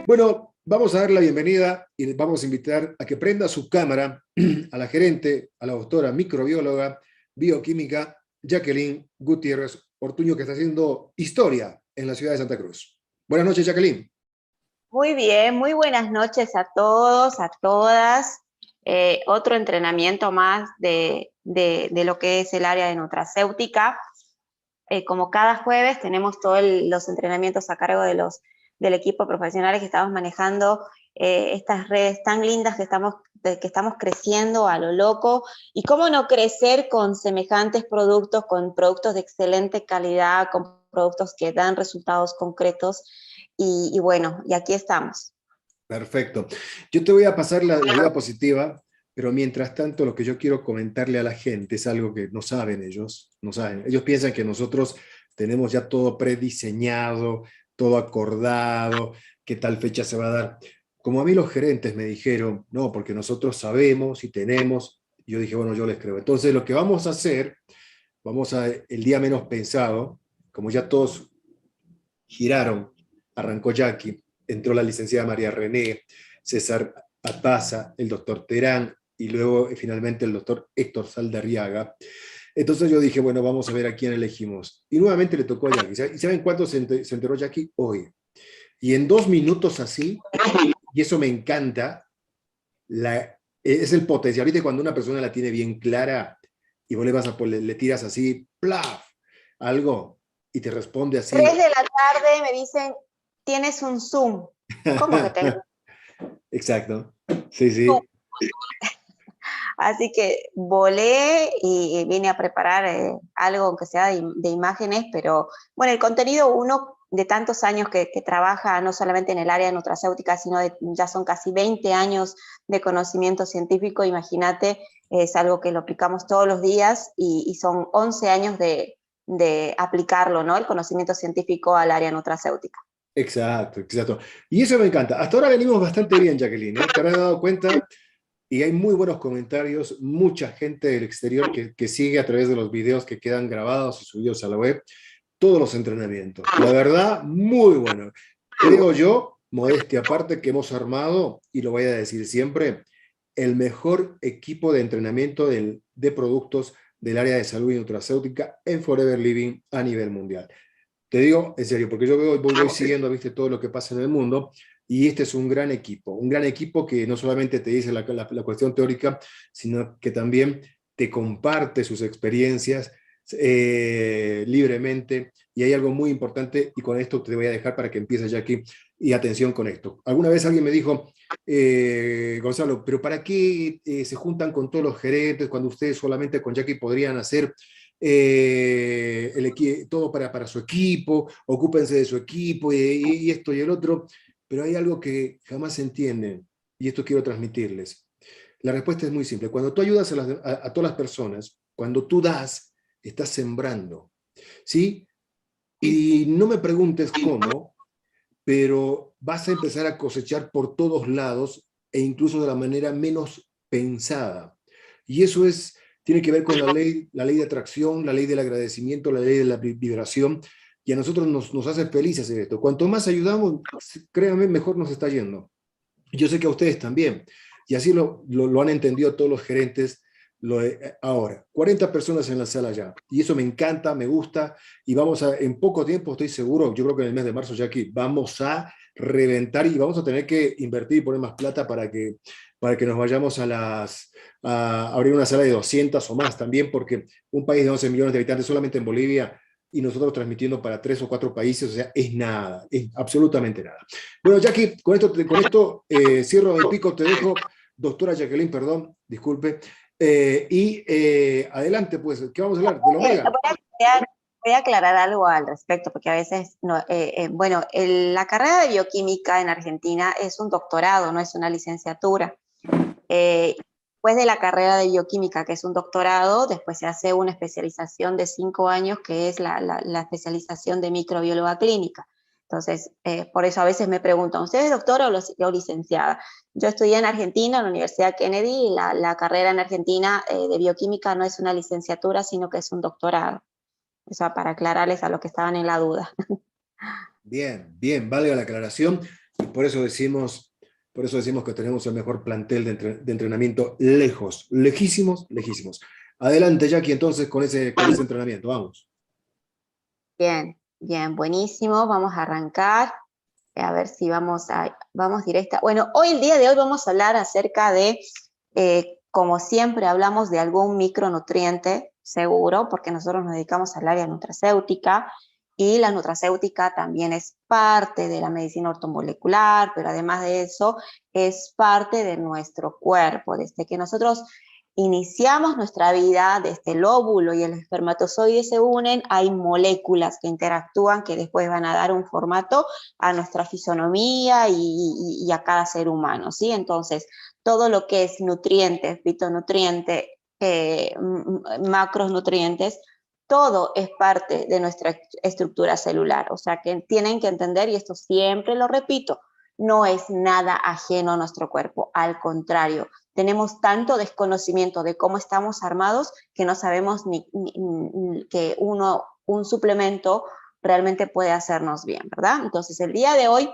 Bueno, vamos a dar la bienvenida y vamos a invitar a que prenda su cámara a la gerente, a la doctora microbióloga, bioquímica, Jacqueline Gutiérrez Ortuño, que está haciendo historia en la ciudad de Santa Cruz. Buenas noches, Jacqueline. Muy bien, muy buenas noches a todos, a todas. Otro entrenamiento más de lo que es el área de nutracéutica. Como cada jueves tenemos todos los entrenamientos a cargo del equipo profesionales que estamos manejando estas redes tan lindas que estamos creciendo a lo loco. Y cómo no crecer con semejantes productos, con productos de excelente calidad, con productos que dan resultados concretos. Y bueno, y aquí estamos. Perfecto. Yo te voy a pasar la diapositiva, pero mientras tanto lo que yo quiero comentarle a la gente es algo que no saben ellos, no saben. Ellos piensan que nosotros tenemos ya todo prediseñado, todo acordado, qué tal fecha se va a dar. Como a mí los gerentes me dijeron, no, porque nosotros sabemos y tenemos, yo dije, bueno, yo les creo. Entonces lo que vamos a hacer, el día menos pensado, como ya todos giraron, arrancó Jackie, entró la licenciada María René, César Ataza, el doctor Terán y luego finalmente el doctor Héctor Saldarriaga. Entonces yo dije, bueno, vamos a ver a quién elegimos. Y nuevamente le tocó a Jackie. ¿Y saben cuánto se enteró Jackie? Hoy. Y en 2 minutos así, y eso me encanta, es el potencial. ¿Viste cuando una persona la tiene bien clara y vos le tiras así, plaf, algo, y te responde así? 3 de la tarde me dicen, tienes un Zoom. ¿Cómo que tengo? Exacto. Sí, sí. Así que volé y vine a preparar algo, aunque sea de imágenes, pero bueno, el contenido uno de tantos años que trabaja no solamente en el área de nutracéutica, sino ya son casi 20 años de conocimiento científico, imagínate, es algo que lo aplicamos todos los días y son 11 años de aplicarlo, ¿no? El conocimiento científico al área nutracéutica. Exacto, exacto. Y eso me encanta. Hasta ahora venimos bastante bien, Jacqueline, ¿eh? Te habrás dado cuenta y hay muy buenos comentarios, mucha gente del exterior que sigue a través de los videos que quedan grabados y subidos a la web, todos los entrenamientos. La verdad, muy bueno. Creo yo, modestia aparte, que hemos armado, y lo voy a decir siempre, el mejor equipo de entrenamiento de productos del área de salud y nutracéutica en Forever Living a nivel mundial. Te digo en serio, porque yo voy siguiendo, viste, todo lo que pasa en el mundo, y este es un gran equipo que no solamente te dice la cuestión teórica, sino que también te comparte sus experiencias libremente, y hay algo muy importante, y con esto te voy a dejar para que empieces, Jackie, y atención con esto. Alguna vez alguien me dijo, Gonzalo, pero ¿para qué se juntan con todos los gerentes cuando ustedes solamente con Jackie podrían hacer todo para su equipo, ocúpense de su equipo y esto y el otro? Pero hay algo que jamás se entienden, y esto quiero transmitirles. La respuesta es muy simple. Cuando tú ayudas a todas las personas, cuando tú das, estás sembrando, ¿sí? Y no me preguntes cómo, pero vas a empezar a cosechar por todos lados e incluso de la manera menos pensada. Y eso tiene que ver con la ley de atracción, la ley del agradecimiento, la ley de la vibración, y a nosotros nos hace felices hacer esto. Cuanto más ayudamos, créanme, mejor nos está yendo. Yo sé que a ustedes también, y así lo han entendido todos los gerentes. Ahora, 40 personas en la sala ya, y eso me encanta, me gusta, y en poco tiempo estoy seguro, yo creo que en el mes de marzo ya aquí vamos a reventar y vamos a tener que invertir y poner más plata para que nos vayamos a abrir una sala de 200 o más también, porque un país de 11 millones de habitantes solamente en Bolivia, y nosotros transmitiendo para 3 o 4 países, o sea, es nada, es absolutamente nada. Bueno, Jackie, con esto cierro el pico, te dejo, doctora Jacqueline, perdón, disculpe, adelante, pues, ¿qué vamos a hablar? ¿Del omega? Voy a aclarar algo al respecto, porque a veces, bueno, la carrera de bioquímica en Argentina es un doctorado, no es una licenciatura. Después de la carrera de bioquímica, que es un doctorado, después se hace una especialización de 5 años, que es la especialización de microbióloga clínica. Entonces, por eso a veces me preguntan, ¿usted es doctora o licenciada? Yo estudié en Argentina, en la Universidad Kennedy, y la carrera en Argentina de bioquímica no es una licenciatura, sino que es un doctorado. Eso para aclararles a los que estaban en la duda. Bien, bien, valga la aclaración. Por eso decimos que tenemos el mejor plantel de entrenamiento lejos, lejísimos, lejísimos. Adelante, Jackie, entonces con ese entrenamiento, vamos. Bien, bien, buenísimo. Vamos a arrancar. A ver si vamos directa. Bueno, el día de hoy vamos a hablar acerca de, como siempre, hablamos de algún micronutriente, seguro, porque nosotros nos dedicamos al área nutracéutica, y la nutracéutica también es parte de la medicina ortomolecular, pero además de eso, es parte de nuestro cuerpo. Desde que nosotros iniciamos nuestra vida, desde el óvulo y el espermatozoide se unen, hay moléculas que interactúan que después van a dar un formato a nuestra fisonomía y a cada ser humano, ¿sí? Entonces, todo lo que es nutrientes, fitonutrientes, macronutrientes, todo es parte de nuestra estructura celular. O sea, que tienen que entender, y esto siempre lo repito, no es nada ajeno a nuestro cuerpo, al contrario, tenemos tanto desconocimiento de cómo estamos armados que no sabemos ni que un suplemento realmente puede hacernos bien, ¿verdad? Entonces, el día de hoy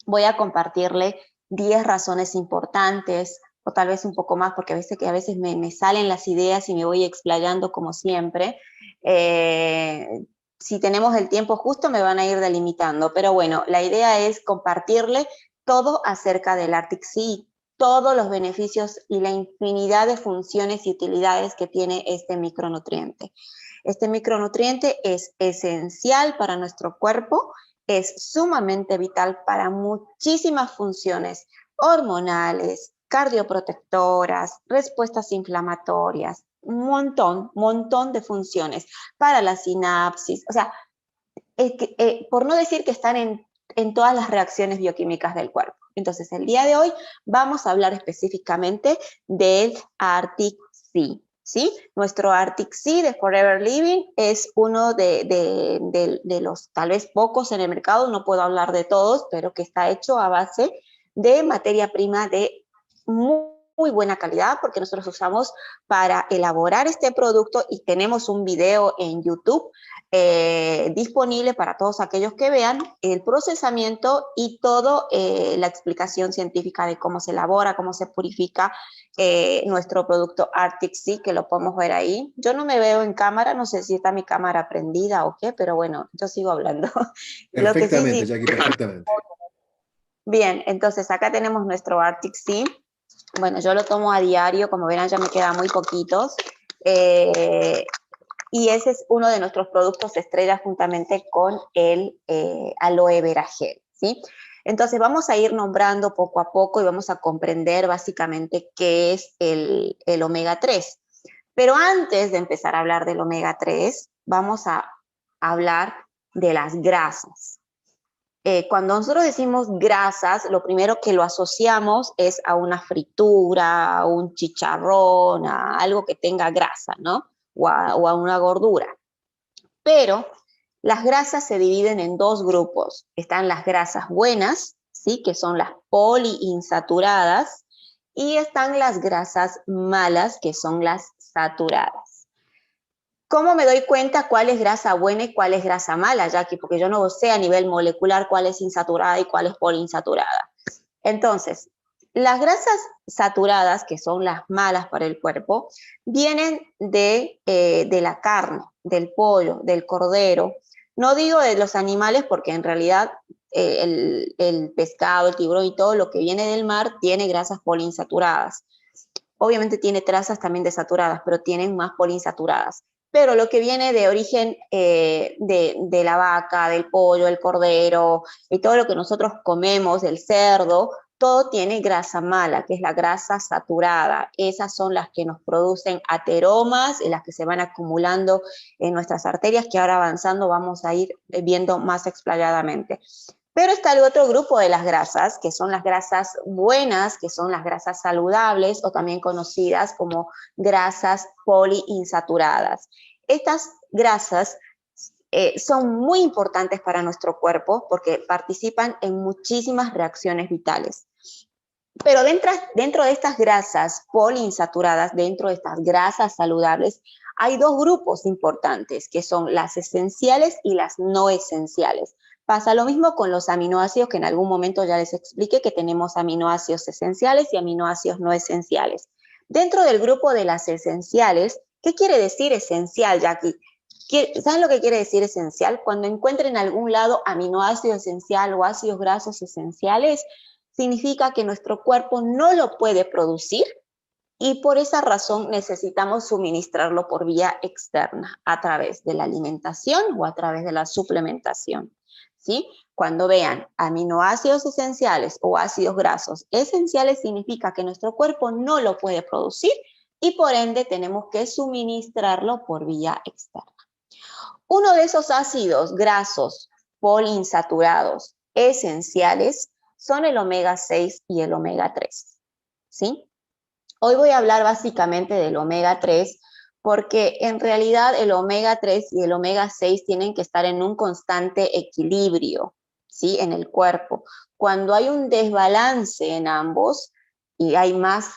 voy a compartirle 10 razones importantes, o tal vez un poco más, porque a veces me salen las ideas y me voy explayando como siempre. Si tenemos el tiempo justo me van a ir delimitando, pero bueno, la idea es compartirle todo acerca del Arctic Sea, todos los beneficios y la infinidad de funciones y utilidades que tiene este micronutriente. Este micronutriente es esencial para nuestro cuerpo, es sumamente vital para muchísimas funciones hormonales, cardioprotectoras, respuestas inflamatorias, un montón de funciones para la sinapsis. O sea, por no decir que están en todas las reacciones bioquímicas del cuerpo. Entonces, el día de hoy vamos a hablar específicamente del Arctic Sea, ¿sí? Nuestro Arctic Sea de Forever Living es uno de los tal vez pocos en el mercado, no puedo hablar de todos, pero que está hecho a base de materia prima de muy buena calidad, porque nosotros usamos para elaborar este producto y tenemos un video en YouTube disponible para todos aquellos que vean el procesamiento y toda la explicación científica de cómo se elabora, cómo se purifica nuestro producto Arctic Sea, que lo podemos ver ahí. Yo no me veo en cámara, no sé si está mi cámara prendida o qué, pero bueno, yo sigo hablando. Lo que Perfectamente, sí, Jackie, perfectamente. bien, entonces acá tenemos nuestro Arctic Sea. Bueno, yo lo tomo a diario, como verán ya me quedan muy poquitos. Y ese es uno de nuestros productos estrella juntamente con el aloe vera gel, ¿sí? Entonces vamos a ir nombrando poco a poco y vamos a comprender básicamente qué es el omega 3. Pero antes de empezar a hablar del omega 3, vamos a hablar de las grasas. Cuando nosotros decimos grasas, lo primero que lo asociamos es a una fritura, a un chicharrón, a algo que tenga grasa, ¿no? O a una gordura. Pero las grasas se dividen en dos grupos. Están las grasas buenas, ¿sí? Que son las poliinsaturadas, y están las grasas malas, que son las saturadas. ¿Cómo me doy cuenta cuál es grasa buena y cuál es grasa mala, Jackie? Porque yo no sé a nivel molecular cuál es insaturada y cuál es poliinsaturada. Entonces, las grasas saturadas, que son las malas para el cuerpo, vienen de la carne, del pollo, del cordero. No digo de los animales porque en realidad el pescado, el tiburón y todo lo que viene del mar tiene grasas poliinsaturadas. Obviamente tiene trazas también de saturadas, pero tienen más poliinsaturadas. Pero lo que viene de origen de la vaca, del pollo, el cordero y todo lo que nosotros comemos, del cerdo, todo tiene grasa mala, que es la grasa saturada. Esas son las que nos producen ateromas, las que se van acumulando en nuestras arterias, que ahora avanzando vamos a ir viendo más explayadamente. Pero está el otro grupo de las grasas, que son las grasas buenas, que son las grasas saludables o también conocidas como grasas poliinsaturadas. Estas grasas son muy importantes para nuestro cuerpo porque participan en muchísimas reacciones vitales. Pero dentro de estas grasas poliinsaturadas, dentro de estas grasas saludables, hay dos grupos importantes, que son las esenciales y las no esenciales. Pasa lo mismo con los aminoácidos, que en algún momento ya les expliqué que tenemos aminoácidos esenciales y aminoácidos no esenciales. Dentro del grupo de las esenciales, ¿qué quiere decir esencial, Jackie? ¿Saben lo que quiere decir esencial? Cuando encuentren en algún lado aminoácido esencial o ácidos grasos esenciales, significa que nuestro cuerpo no lo puede producir y por esa razón necesitamos suministrarlo por vía externa, a través de la alimentación o a través de la suplementación, ¿sí? Cuando vean aminoácidos esenciales o ácidos grasos esenciales, significa que nuestro cuerpo no lo puede producir y por ende tenemos que suministrarlo por vía externa. Uno de esos ácidos grasos poliinsaturados esenciales son el omega 6 y el omega 3, ¿sí? Hoy voy a hablar básicamente del omega 3 porque en realidad el omega 3 y el omega 6 tienen que estar en un constante equilibrio, ¿sí? En el cuerpo. Cuando hay un desbalance en ambos y hay más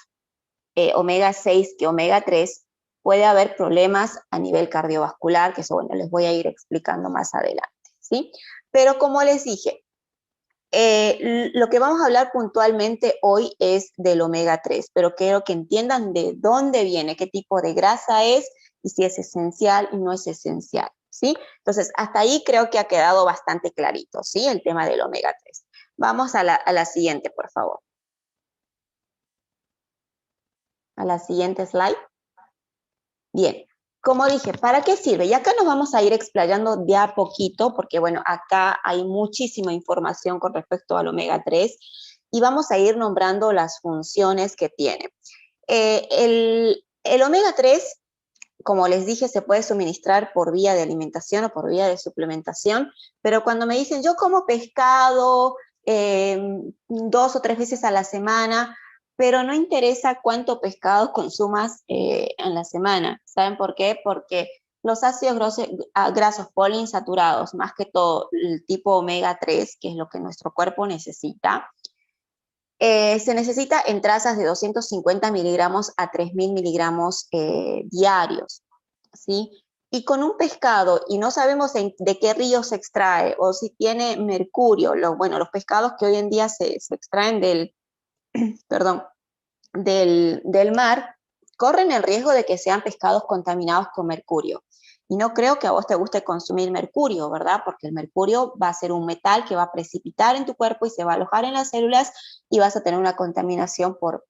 omega 6 que omega 3, puede haber problemas a nivel cardiovascular, que eso, bueno, les voy a ir explicando más adelante, ¿sí? Pero como les dije, lo que vamos a hablar puntualmente hoy es del omega 3, pero quiero que entiendan de dónde viene, qué tipo de grasa es y si es esencial y no es esencial, ¿sí? Entonces, hasta ahí creo que ha quedado bastante clarito, ¿sí? El tema del omega 3. Vamos a la siguiente, por favor. A la siguiente slide. Bien, como dije, ¿para qué sirve? Y acá nos vamos a ir explayando de a poquito, porque bueno, acá hay muchísima información con respecto al omega 3 y vamos a ir nombrando las funciones que tiene. El omega 3, como les dije, se puede suministrar por vía de alimentación o por vía de suplementación, pero cuando me dicen, yo como pescado 2 o 3 veces a la semana, pero no interesa cuánto pescado consumas en la semana. ¿Saben por qué? Porque los ácidos grasos poliinsaturados, más que todo el tipo omega 3, que es lo que nuestro cuerpo necesita, se necesita en trazas de 250 miligramos a 3.000 miligramos diarios, ¿sí? Y con un pescado, y no sabemos de qué río se extrae, o si tiene mercurio, los pescados que hoy en día se extraen del mar, corren el riesgo de que sean pescados contaminados con mercurio. Y no creo que a vos te guste consumir mercurio, ¿verdad? Porque el mercurio va a ser un metal que va a precipitar en tu cuerpo y se va a alojar en las células y vas a tener una contaminación por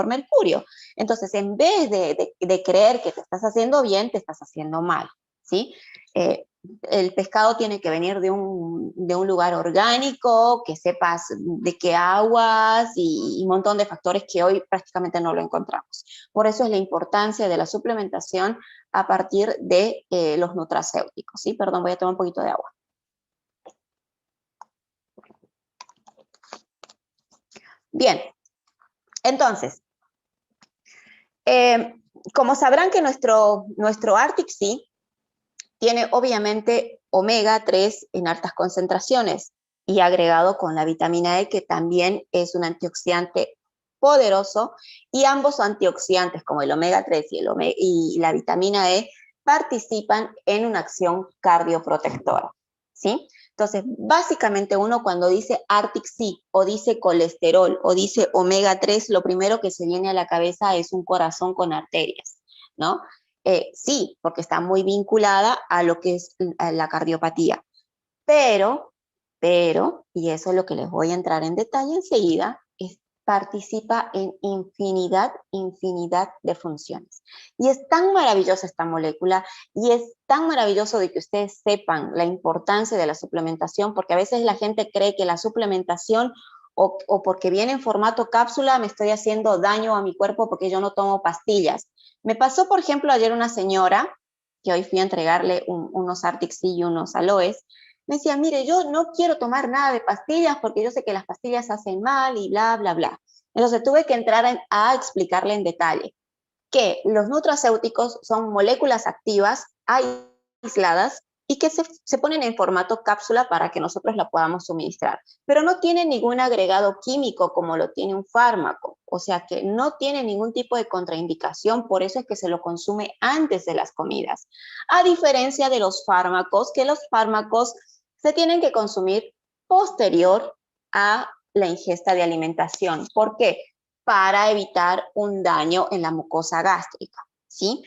mercurio. Entonces, en vez de creer que te estás haciendo bien, te estás haciendo mal, ¿sí? El pescado tiene que venir de un lugar orgánico, que sepas de qué aguas y un montón de factores que hoy prácticamente no lo encontramos. Por eso es la importancia de la suplementación a partir de los nutracéuticos, ¿sí? Perdón, voy a tomar un poquito de agua. Bien, entonces, como sabrán que nuestro Arctic Sea tiene obviamente omega 3 en altas concentraciones y agregado con la vitamina E, que también es un antioxidante poderoso, y ambos antioxidantes, como el omega 3 y la vitamina E, participan en una acción cardioprotectora, ¿sí? Entonces, básicamente uno cuando dice Arctic Sea, o dice colesterol, o dice omega 3, lo primero que se viene a la cabeza es un corazón con arterias, ¿no? Sí, porque está muy vinculada a lo que es la cardiopatía. Pero, y eso es lo que les voy a entrar en detalle enseguida, participa en infinidad de funciones. Y es tan maravillosa esta molécula y es tan maravilloso de que ustedes sepan la importancia de la suplementación, porque a veces la gente cree que la suplementación o porque viene en formato cápsula me estoy haciendo daño a mi cuerpo porque yo no tomo pastillas. Me pasó, por ejemplo, ayer una señora, que hoy fui a entregarle unos Arctic Sea y unos aloes, me decía, mire, yo no quiero tomar nada de pastillas porque yo sé que las pastillas hacen mal y bla, bla, bla. Entonces tuve que entrar a explicarle en detalle que los nutracéuticos son moléculas activas aisladas y que se ponen en formato cápsula para que nosotros la podamos suministrar. Pero no tiene ningún agregado químico como lo tiene un fármaco. O sea que no tiene ningún tipo de contraindicación, por eso es que se lo consume antes de las comidas. A diferencia de los fármacos, que los fármacos se tienen que consumir posterior a la ingesta de alimentación. ¿Por qué? Para evitar un daño en la mucosa gástrica, ¿sí?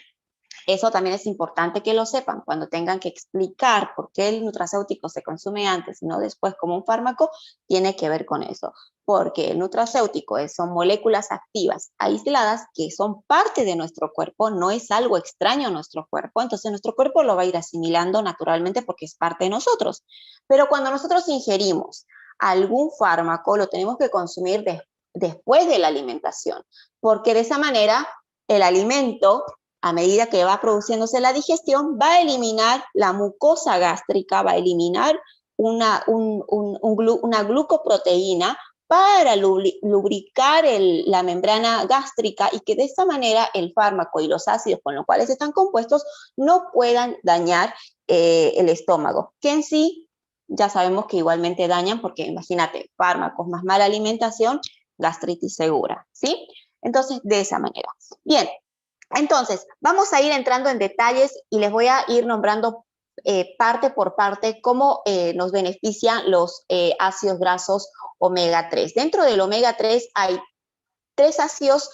Eso también es importante que lo sepan. Cuando tengan que explicar por qué el nutracéutico se consume antes y no después como un fármaco, tiene que ver con eso. Porque el nutracéutico son moléculas activas aisladas que son parte de nuestro cuerpo, no es algo extraño a nuestro cuerpo. Entonces nuestro cuerpo lo va a ir asimilando naturalmente porque es parte de nosotros. Pero cuando nosotros ingerimos algún fármaco, lo tenemos que consumir después de la alimentación. Porque de esa manera el alimento, a medida que va produciéndose la digestión, va a eliminar la mucosa gástrica, va a eliminar una glucoproteína para lubricar la membrana gástrica y que de esta manera el fármaco y los ácidos con los cuales están compuestos no puedan dañar el estómago, que en sí ya sabemos que igualmente dañan porque imagínate, fármacos más mala alimentación, gastritis segura, ¿sí? Entonces, de esa manera. Bien. Entonces, vamos a ir entrando en detalles y les voy a ir nombrando parte por parte cómo nos benefician los ácidos grasos omega 3. Dentro del omega 3 hay 3 ácidos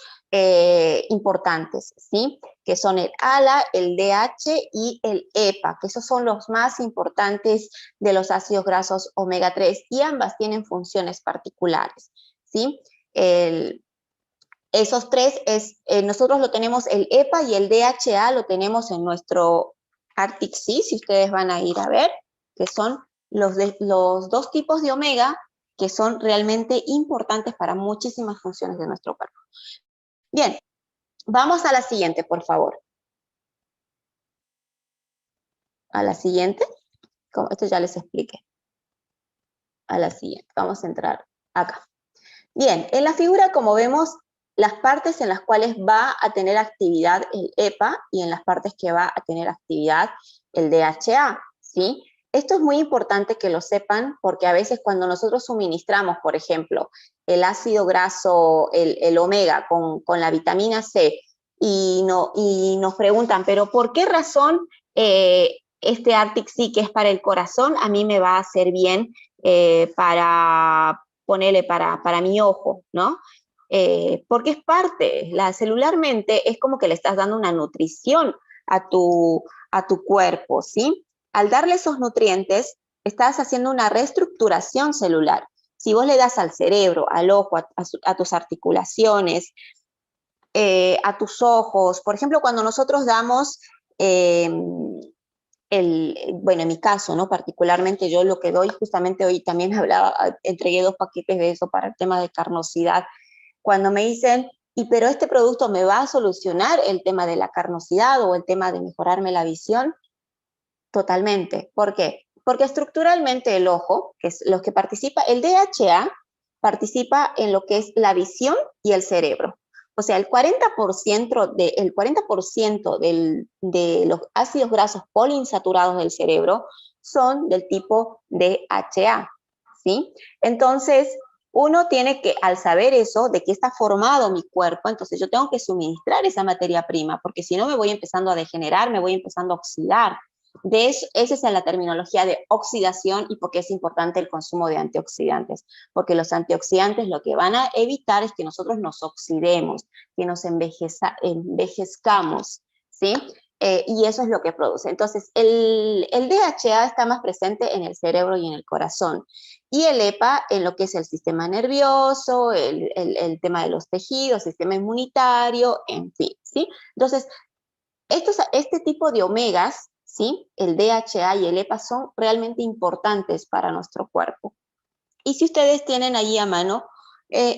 importantes, ¿sí? Que son el ALA, el DH y el EPA, que esos son los más importantes de los ácidos grasos omega 3 y ambas tienen funciones particulares, ¿sí? Esos tres, nosotros lo tenemos, el EPA y el DHA lo tenemos en nuestro Arctic Sea, si ustedes van a ir a ver, que son los dos tipos de omega que son realmente importantes para muchísimas funciones de nuestro cuerpo. Bien, vamos a la siguiente, por favor. A la siguiente, esto ya les expliqué. A la siguiente, vamos a entrar acá. Bien, en la figura, como vemos, las partes en las cuales va a tener actividad el EPA y en las partes que va a tener actividad el DHA, ¿sí? Esto es muy importante que lo sepan porque a veces cuando nosotros suministramos, por ejemplo, el ácido graso, el omega con la vitamina C y nos preguntan, pero ¿por qué razón este Arctic Sea que es para el corazón a mí me va a hacer bien para mi ojo, ¿no? Porque es parte, celularmente es como que le estás dando una nutrición a tu cuerpo, ¿sí? Al darle esos nutrientes, estás haciendo una reestructuración celular. Si vos le das al cerebro, al ojo, a tus articulaciones, a tus ojos, por ejemplo, cuando nosotros damos bueno, en mi caso, ¿no? Particularmente yo lo que doy, justamente hoy también entregué 2 paquetes de eso para el tema de carnosidad. Cuando me dicen, pero este producto me va a solucionar el tema de la carnosidad o el tema de mejorarme la visión, totalmente. ¿Por qué? Porque estructuralmente el ojo, que es lo que participa, el DHA participa en lo que es la visión y el cerebro. O sea, el 40% de los ácidos grasos poliinsaturados del cerebro son del tipo DHA, ¿sí? Entonces, uno tiene que, al saber eso, de qué está formado mi cuerpo, entonces yo tengo que suministrar esa materia prima, porque si no me voy empezando a degenerar, me voy empezando a oxidar. Esa es la terminología de oxidación y por qué es importante el consumo de antioxidantes, porque los antioxidantes lo que van a evitar es que nosotros nos oxidemos, que nos envejezcamos, ¿sí? Y eso es lo que produce. Entonces, el DHA está más presente en el cerebro y en el corazón, y el EPA en lo que es el sistema nervioso, el tema de los tejidos, sistema inmunitario, en fin, ¿sí? Entonces, este tipo de omegas, ¿sí? El DHA y el EPA son realmente importantes para nuestro cuerpo. Y si ustedes tienen allí a mano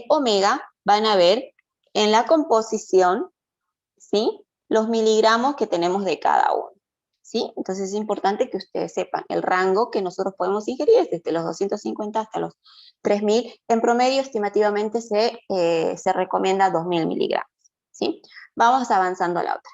omega, van a ver en la composición, ¿sí? Los miligramos que tenemos de cada uno, ¿sí? Entonces es importante que ustedes sepan el rango que nosotros podemos ingerir es desde los 250 hasta los 3000. En promedio, estimativamente, se recomienda 2000 miligramos, ¿sí? Vamos avanzando a la otra.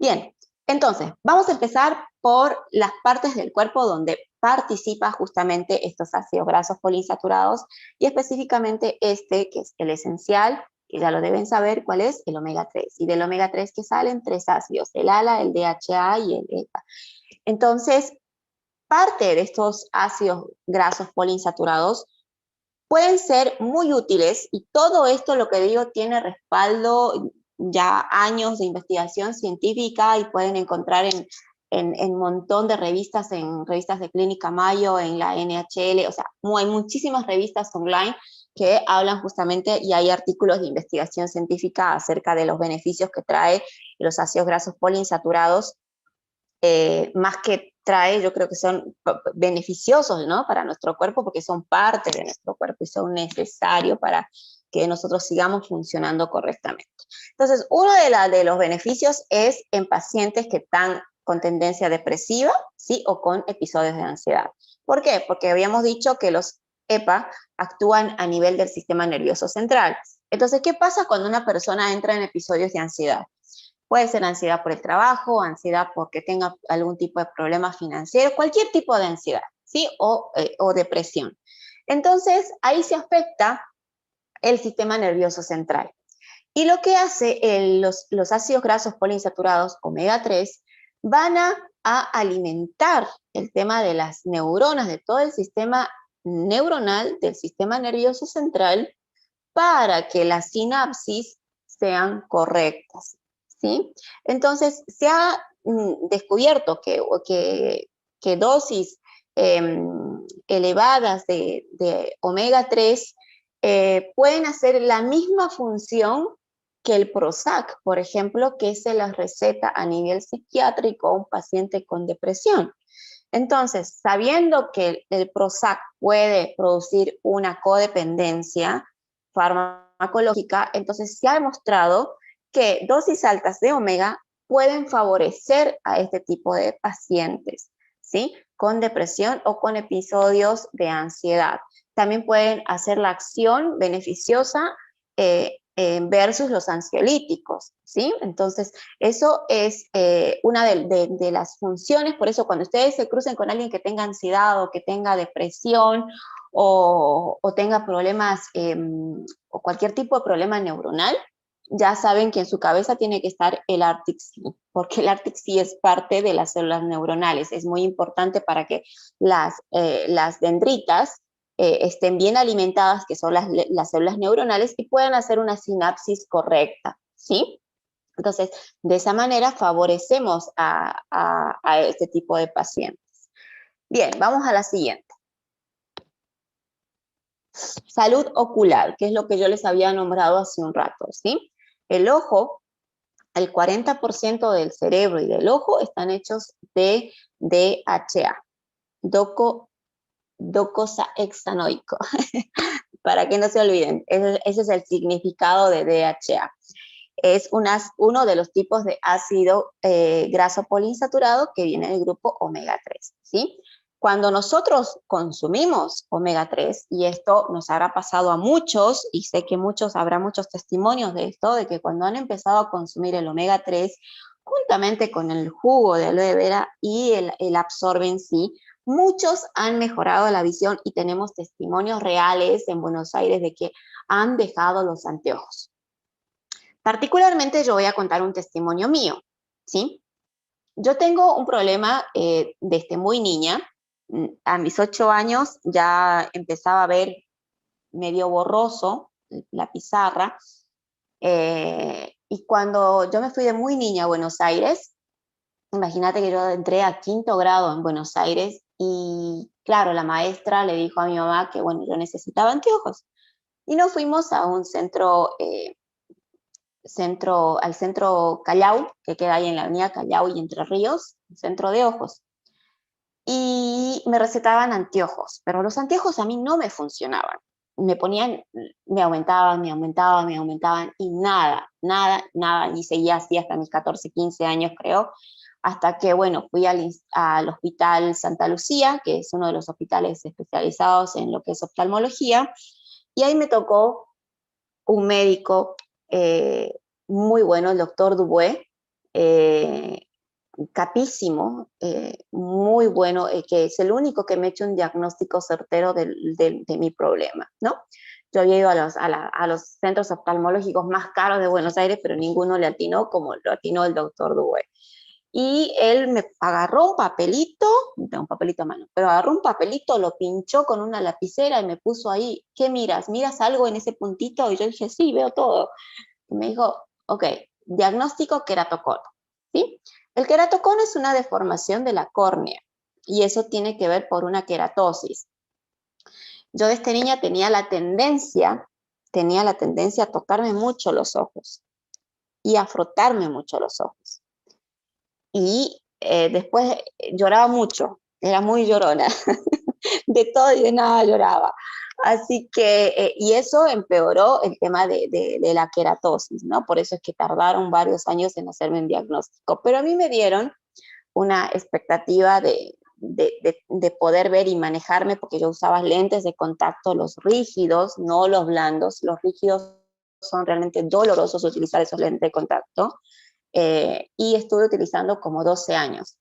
Bien, entonces, vamos a empezar por las partes del cuerpo donde participa justamente estos ácidos grasos poliinsaturados y específicamente este que es el esencial, que ya lo deben saber cuál es, el omega 3. Y del omega 3 que salen 3 ácidos, el ALA, el DHA y el EPA. Entonces, parte de estos ácidos grasos poliinsaturados pueden ser muy útiles, y todo esto, lo que digo, tiene respaldo ya años de investigación científica, y pueden encontrar en un montón de revistas, en revistas de Clínica Mayo, en la NHL, o sea, hay muchísimas revistas online que hablan justamente, y hay artículos de investigación científica acerca de los beneficios que trae los ácidos grasos poliinsaturados, más que trae, yo creo que son beneficiosos, ¿no?, para nuestro cuerpo, porque son parte de nuestro cuerpo y son necesarios para que nosotros sigamos funcionando correctamente. Entonces, uno de los beneficios es en pacientes que están con tendencia depresiva, ¿sí?, o con episodios de ansiedad. ¿Por qué? Porque habíamos dicho que los EPA actúan a nivel del sistema nervioso central. Entonces, ¿qué pasa cuando una persona entra en episodios de ansiedad? Puede ser ansiedad por el trabajo, ansiedad porque tenga algún tipo de problema financiero, cualquier tipo de ansiedad, ¿sí?, o depresión. Entonces, ahí se afecta el sistema nervioso central. Y lo que hace los ácidos grasos poliinsaturados omega 3 van a alimentar el tema de las neuronas, de todo el sistema neuronal del sistema nervioso central, para que las sinapsis sean correctas, ¿sí? Entonces, se ha descubierto que dosis elevadas de omega 3 pueden hacer la misma función que el Prozac, por ejemplo, que se las receta a nivel psiquiátrico a un paciente con depresión. Entonces, sabiendo que el Prozac puede producir una codependencia farmacológica, entonces se ha demostrado que dosis altas de omega pueden favorecer a este tipo de pacientes, ¿sí?, con depresión o con episodios de ansiedad. También pueden hacer la acción beneficiosa versus los ansiolíticos, ¿sí? Entonces, eso es una de las funciones. Por eso, cuando ustedes se crucen con alguien que tenga ansiedad o que tenga depresión o tenga problemas o cualquier tipo de problema neuronal, ya saben que en su cabeza tiene que estar el Arctic-C, porque el Arctic-C es parte de las células neuronales. Es muy importante para que las dendritas estén bien alimentadas, que son las células neuronales, y puedan hacer una sinapsis correcta, ¿sí? Entonces, de esa manera favorecemos a este tipo de pacientes. Bien, vamos a la siguiente. Salud ocular, que es lo que yo les había nombrado hace un rato, ¿sí? El ojo, el 40% del cerebro y del ojo están hechos de DHA, docosahexaenoico, para que no se olviden, ese es el significado de DHA. Es uno de los tipos de ácido graso poliinsaturado que viene del grupo omega 3, ¿sí? Cuando nosotros consumimos omega 3, y esto nos habrá pasado a muchos, y sé que habrá muchos testimonios de esto, de que cuando han empezado a consumir el omega 3, juntamente con el jugo de aloe vera y el Absorben C, muchos han mejorado la visión, y tenemos testimonios reales en Buenos Aires de que han dejado los anteojos. Particularmente yo voy a contar un testimonio mío, ¿sí? Yo tengo un problema desde muy niña. A mis 8 años ya empezaba a ver medio borroso la pizarra, y cuando yo me fui de muy niña a Buenos Aires, imagínate que yo entré a 5º grado en Buenos Aires, y claro, la maestra le dijo a mi mamá que, bueno, yo necesitaba anteojos, y nos fuimos a un al centro Callao, que queda ahí en la avenida Callao y Entre Ríos, centro de ojos. Y me recetaban anteojos, pero los anteojos a mí no me funcionaban. Me aumentaban, y nada, y seguía así hasta mis 14, 15 años, creo, hasta que, bueno, fui al Hospital Santa Lucía, que es uno de los hospitales especializados en lo que es oftalmología, y ahí me tocó un médico muy bueno, el doctor Dubué, capísimo, muy bueno, que es el único que me ha hecho un diagnóstico certero de mi problema, ¿no? Yo había ido a los centros oftalmológicos más caros de Buenos Aires, pero ninguno le atinó como lo atinó el doctor Dubué. y él me agarró no tengo un papelito a mano, pero agarró un papelito, lo pinchó con una lapicera y me puso ahí, ¿qué miras? ¿Miras algo en ese puntito? Y yo dije, sí, veo todo. Y me dijo, ok, diagnóstico queratocono, ¿sí? El queratocono es una deformación de la córnea y eso tiene que ver por una queratosis. Yo desde niña tenía la tendencia a tocarme mucho los ojos y a frotarme mucho los ojos. Y después lloraba mucho, era muy llorona, de todo y de nada lloraba. Así que, y eso empeoró el tema de la queratosis, ¿no? Por eso es que tardaron varios años en hacerme un diagnóstico. Pero a mí me dieron una expectativa de poder ver y manejarme, porque yo usaba lentes de contacto, los rígidos, no los blandos. Los rígidos son realmente dolorosos utilizar esos lentes de contacto. Y estuve utilizando como 12 años.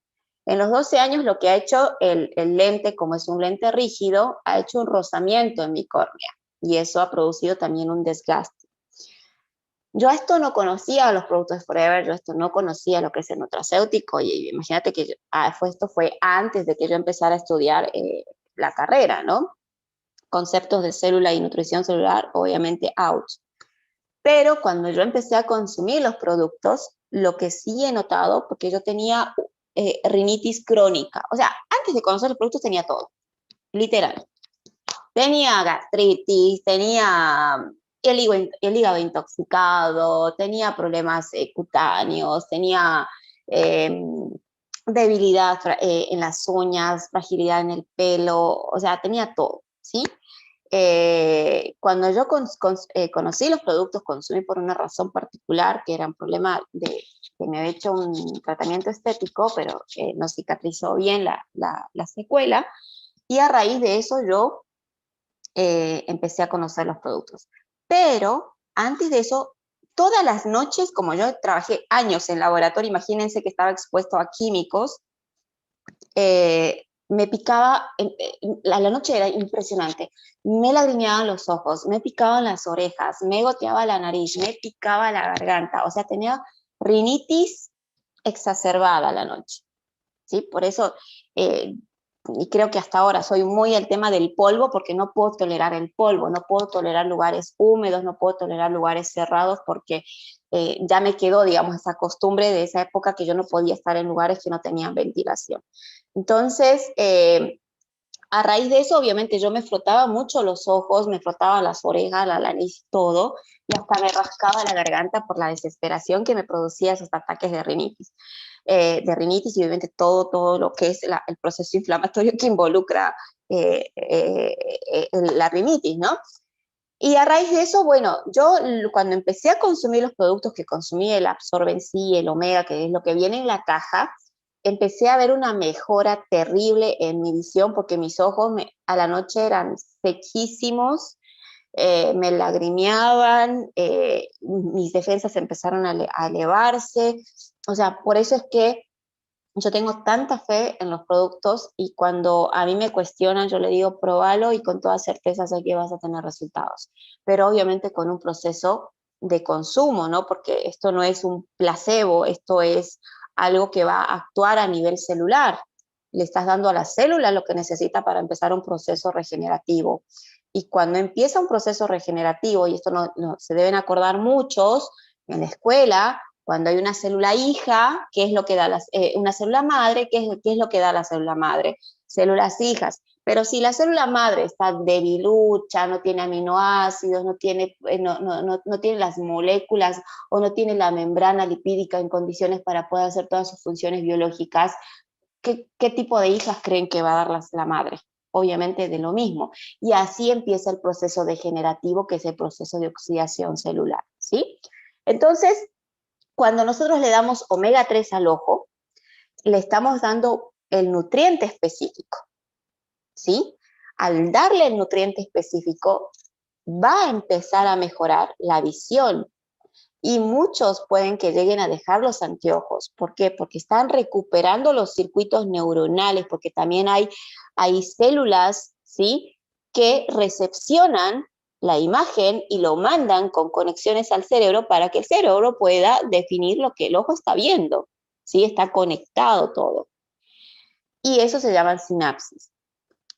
En los 12 años lo que ha hecho el lente, como es un lente rígido, ha hecho un rozamiento en mi córnea y eso ha producido también un desgaste. Yo a esto no conocía los productos de Forever, yo esto no conocía lo que es el nutracéutico y imagínate que esto fue antes de que yo empezara a estudiar la carrera, ¿no? Conceptos de célula y nutrición celular, obviamente out. Pero cuando yo empecé a consumir los productos, lo que sí he notado, porque yo tenía rinitis crónica, o sea, antes de conocer los productos tenía todo, literal. Tenía gastritis, tenía el hígado intoxicado, tenía problemas cutáneos, tenía debilidad en las uñas, fragilidad en el pelo, o sea, tenía todo, ¿sí? Cuando yo conocí los productos, consumí por una razón particular, que era un problema de que me había hecho un tratamiento estético, pero no cicatrizó bien la secuela, y a raíz de eso yo empecé a conocer los productos. Pero antes de eso, todas las noches, como yo trabajé años en laboratorio, imagínense que estaba expuesto a químicos, me picaba, la noche era impresionante, me lagrimeaban los ojos, me picaban las orejas, me goteaba la nariz, me picaba la garganta, o sea, tenía rinitis exacerbada la noche, ¿sí? Por eso, y creo que hasta ahora soy muy el tema del polvo, porque no puedo tolerar el polvo, no puedo tolerar lugares húmedos, no puedo tolerar lugares cerrados, porque ya me quedó, digamos, esa costumbre de esa época que yo no podía estar en lugares que no tenían ventilación. Entonces, a raíz de eso, obviamente, yo me frotaba mucho los ojos, me frotaba las orejas, la nariz, todo, y hasta me rascaba la garganta por la desesperación que me producía esos ataques de rinitis. Y obviamente todo lo que es el proceso inflamatorio que involucra la rinitis, ¿no? Y a raíz de eso, bueno, yo cuando empecé a consumir los productos que consumí, el Absorben C, el Omega, que es lo que viene en la caja, empecé a ver una mejora terrible en mi visión porque mis ojos a la noche eran sequísimos, me lagrimeaban, mis defensas empezaron a elevarse. O sea, por eso es que yo tengo tanta fe en los productos y cuando a mí me cuestionan, yo le digo, probalo y con toda certeza sé que vas a tener resultados. Pero obviamente con un proceso de consumo, ¿no? Porque esto no es un placebo, esto es algo que va a actuar a nivel celular. Le estás dando a la célula lo que necesita para empezar un proceso regenerativo. Y cuando empieza un proceso regenerativo, y esto no se deben acordar muchos en la escuela, cuando hay una célula hija, ¿qué es lo que da una célula madre? ¿Qué es lo que da la célula madre? Células hijas. Pero si la célula madre está debilucha, no tiene aminoácidos, no tiene las moléculas o no tiene la membrana lipídica en condiciones para poder hacer todas sus funciones biológicas, ¿qué tipo de hijas creen que va a dar la madre? Obviamente de lo mismo. Y así empieza el proceso degenerativo, que es el proceso de oxidación celular, ¿sí? Entonces, cuando nosotros le damos omega 3 al ojo, le estamos dando el nutriente específico, ¿sí? Al darle el nutriente específico, va a empezar a mejorar la visión. Y muchos pueden que lleguen a dejar los anteojos. ¿Por qué? Porque están recuperando los circuitos neuronales, porque también hay células, ¿sí?, que recepcionan la imagen y lo mandan con conexiones al cerebro para que el cerebro pueda definir lo que el ojo está viendo, ¿sí? Está conectado todo. Y eso se llaman sinapsis.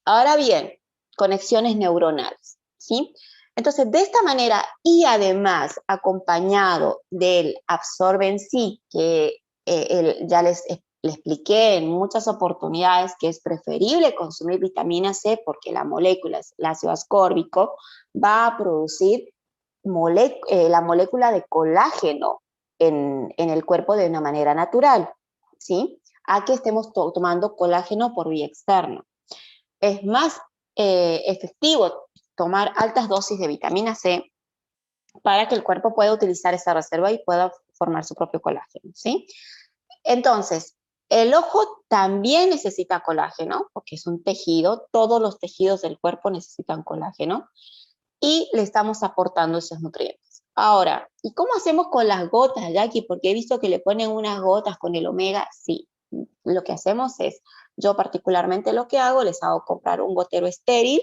Ahora bien, conexiones neuronales, ¿sí? Entonces, de esta manera, y además acompañado del absorben sí, que ya les expliqué en muchas oportunidades que es preferible consumir vitamina C porque la molécula, el ácido ascórbico, va a producir la molécula de colágeno en el cuerpo de una manera natural, ¿sí? A que estemos tomando colágeno por vía externa. Es más efectivo tomar altas dosis de vitamina C para que el cuerpo pueda utilizar esa reserva y pueda formar su propio colágeno, ¿sí? Entonces, el ojo también necesita colágeno, porque es un tejido, todos los tejidos del cuerpo necesitan colágeno, y le estamos aportando esos nutrientes. Ahora, ¿y cómo hacemos con las gotas, Jackie? Porque he visto que le ponen unas gotas con el omega. Sí, lo que hacemos es, yo particularmente lo que hago, les hago comprar un gotero estéril,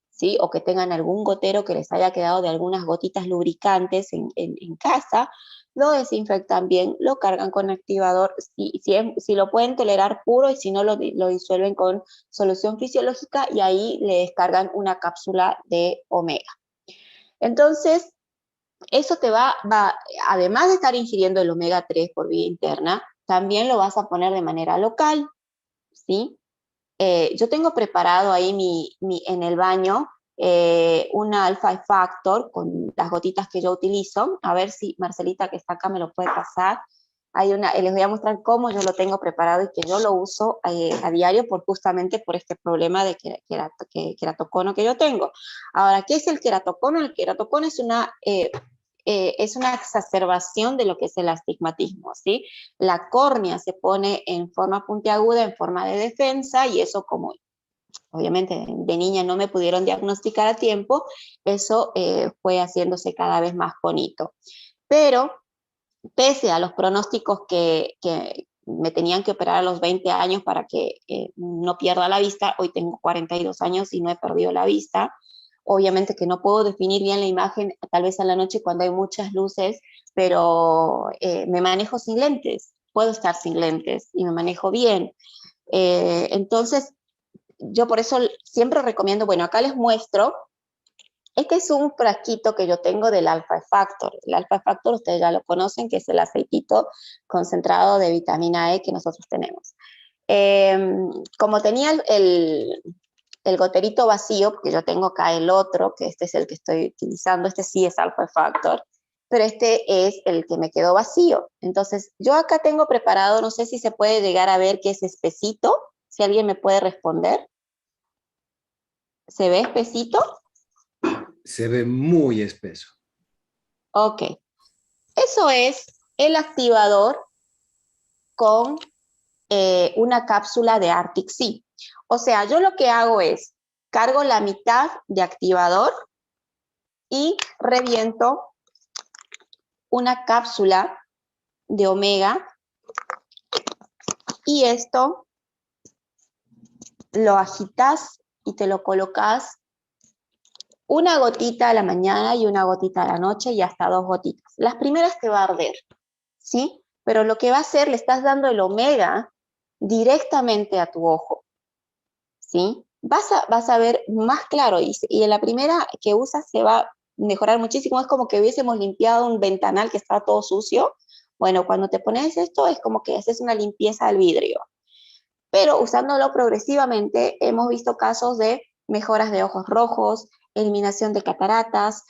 ¿sí? O que tengan algún gotero que les haya quedado de algunas gotitas lubricantes en casa, lo desinfectan bien, lo cargan con activador, si lo pueden tolerar puro y si no lo disuelven con solución fisiológica y ahí le descargan una cápsula de omega. Entonces, eso te va, además de estar ingiriendo el omega 3 por vía interna, también lo vas a poner de manera local, ¿sí? Yo tengo preparado ahí en el baño una alpha factor con las gotitas que yo utilizo. A ver si Marcelita, que está acá, me lo puede pasar. Les voy a mostrar cómo yo lo tengo preparado y que yo lo uso a diario justamente por este problema de queratocono que yo tengo. Ahora, ¿qué es el queratocono? El queratocono es una exacerbación de lo que es el astigmatismo, ¿sí? La córnea se pone en forma puntiaguda, en forma de defensa, y eso como obviamente de niña no me pudieron diagnosticar a tiempo, eso fue haciéndose cada vez más bonito. Pero pese a los pronósticos que me tenían que operar a los 20 años para que no pierda la vista, hoy tengo 42 años y no he perdido la vista. Obviamente que no puedo definir bien la imagen, tal vez a la noche cuando hay muchas luces, pero me manejo sin lentes, puedo estar sin lentes y me manejo bien. Entonces, yo por eso siempre recomiendo, bueno, acá les muestro. Este es un frasquito que yo tengo del Alpha Factor. El Alpha Factor ustedes ya lo conocen, que es el aceitito concentrado de vitamina E que nosotros tenemos. Como tenía el goterito vacío, porque yo tengo acá el otro, que este es el que estoy utilizando, este sí es Alpha Factor, pero este es el que me quedó vacío. Entonces, yo acá tengo preparado, no sé si se puede llegar a ver que es espesito, si alguien me puede responder. ¿Se ve espesito? Se ve muy espeso. Ok. Eso es el activador con una cápsula de Arctic Sea. O sea, yo lo que hago es cargo la mitad de activador y reviento una cápsula de omega y esto lo agitas y te lo colocas una gotita a la mañana y una gotita a la noche y hasta 2 gotitas. Las primeras te va a arder, ¿sí? Pero lo que va a hacer, le estás dando el omega directamente a tu ojo, ¿sí? Vas a ver más claro y en la primera que usas se va a mejorar muchísimo. Es como que hubiésemos limpiado un ventanal que estaba todo sucio. Bueno, cuando te pones esto es como que haces una limpieza al vidrio. Pero usándolo progresivamente hemos visto casos de mejoras de ojos rojos, eliminación de cataratas.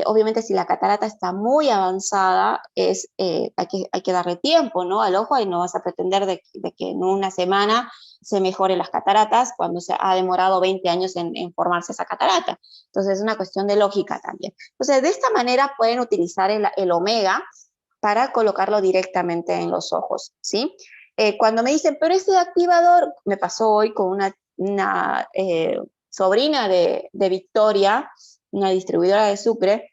Obviamente si la catarata está muy avanzada, hay que darle tiempo, ¿no? Al ojo y no vas a pretender de que en una semana se mejoren las cataratas cuando se ha demorado 20 años en formarse esa catarata. Entonces es una cuestión de lógica también. Entonces de esta manera pueden utilizar el omega para colocarlo directamente en los ojos, ¿sí? Cuando me dicen, pero ese activador, me pasó hoy con una sobrina de Victoria, una distribuidora de Sucre,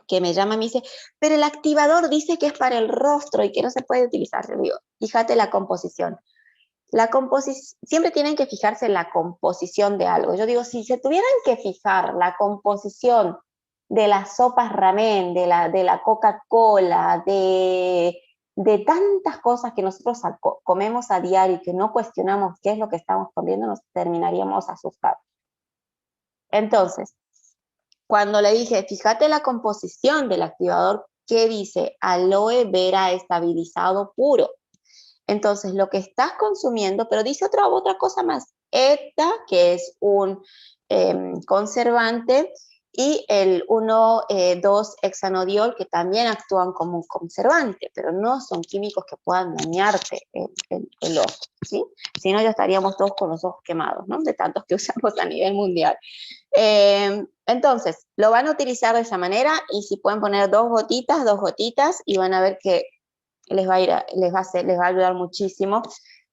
que me llama y me dice, pero el activador dice que es para el rostro y que no se puede utilizar. Le digo, fíjate la composición. Siempre tienen que fijarse en la composición de algo. Yo digo, si se tuvieran que fijar la composición de las sopas ramen, de la Coca-Cola, de tantas cosas que nosotros comemos a diario y que no cuestionamos qué es lo que estamos comiendo, nos terminaríamos asustados. Entonces, cuando le dije, fíjate la composición del activador, que dice aloe vera estabilizado puro. Entonces, lo que estás consumiendo, pero dice otra cosa más, ETA, que es un conservante, y el 1,2-hexanodiol, que también actúan como un conservante, pero no son químicos que puedan dañarte el ojo, ¿sí? Si no, ya estaríamos todos con los ojos quemados, ¿no? De tantos que usamos a nivel mundial. Entonces, lo van a utilizar de esa manera, y si pueden poner dos gotitas, y van a ver que les va a ayudar muchísimo.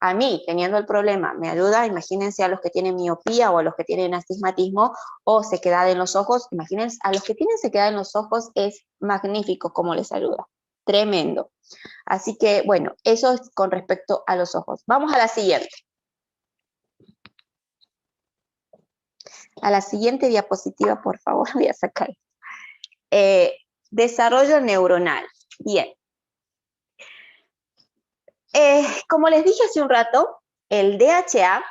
A mí, teniendo el problema, me ayuda. Imagínense a los que tienen miopía o a los que tienen astigmatismo o sequedad en los ojos. Imagínense a los que tienen sequedad en los ojos, es magnífico cómo les ayuda. Tremendo. Así que, bueno, eso es con respecto a los ojos. Vamos a la siguiente. A la siguiente diapositiva, por favor, voy a sacar. Desarrollo neuronal. Bien. Como les dije hace un rato, el DHA,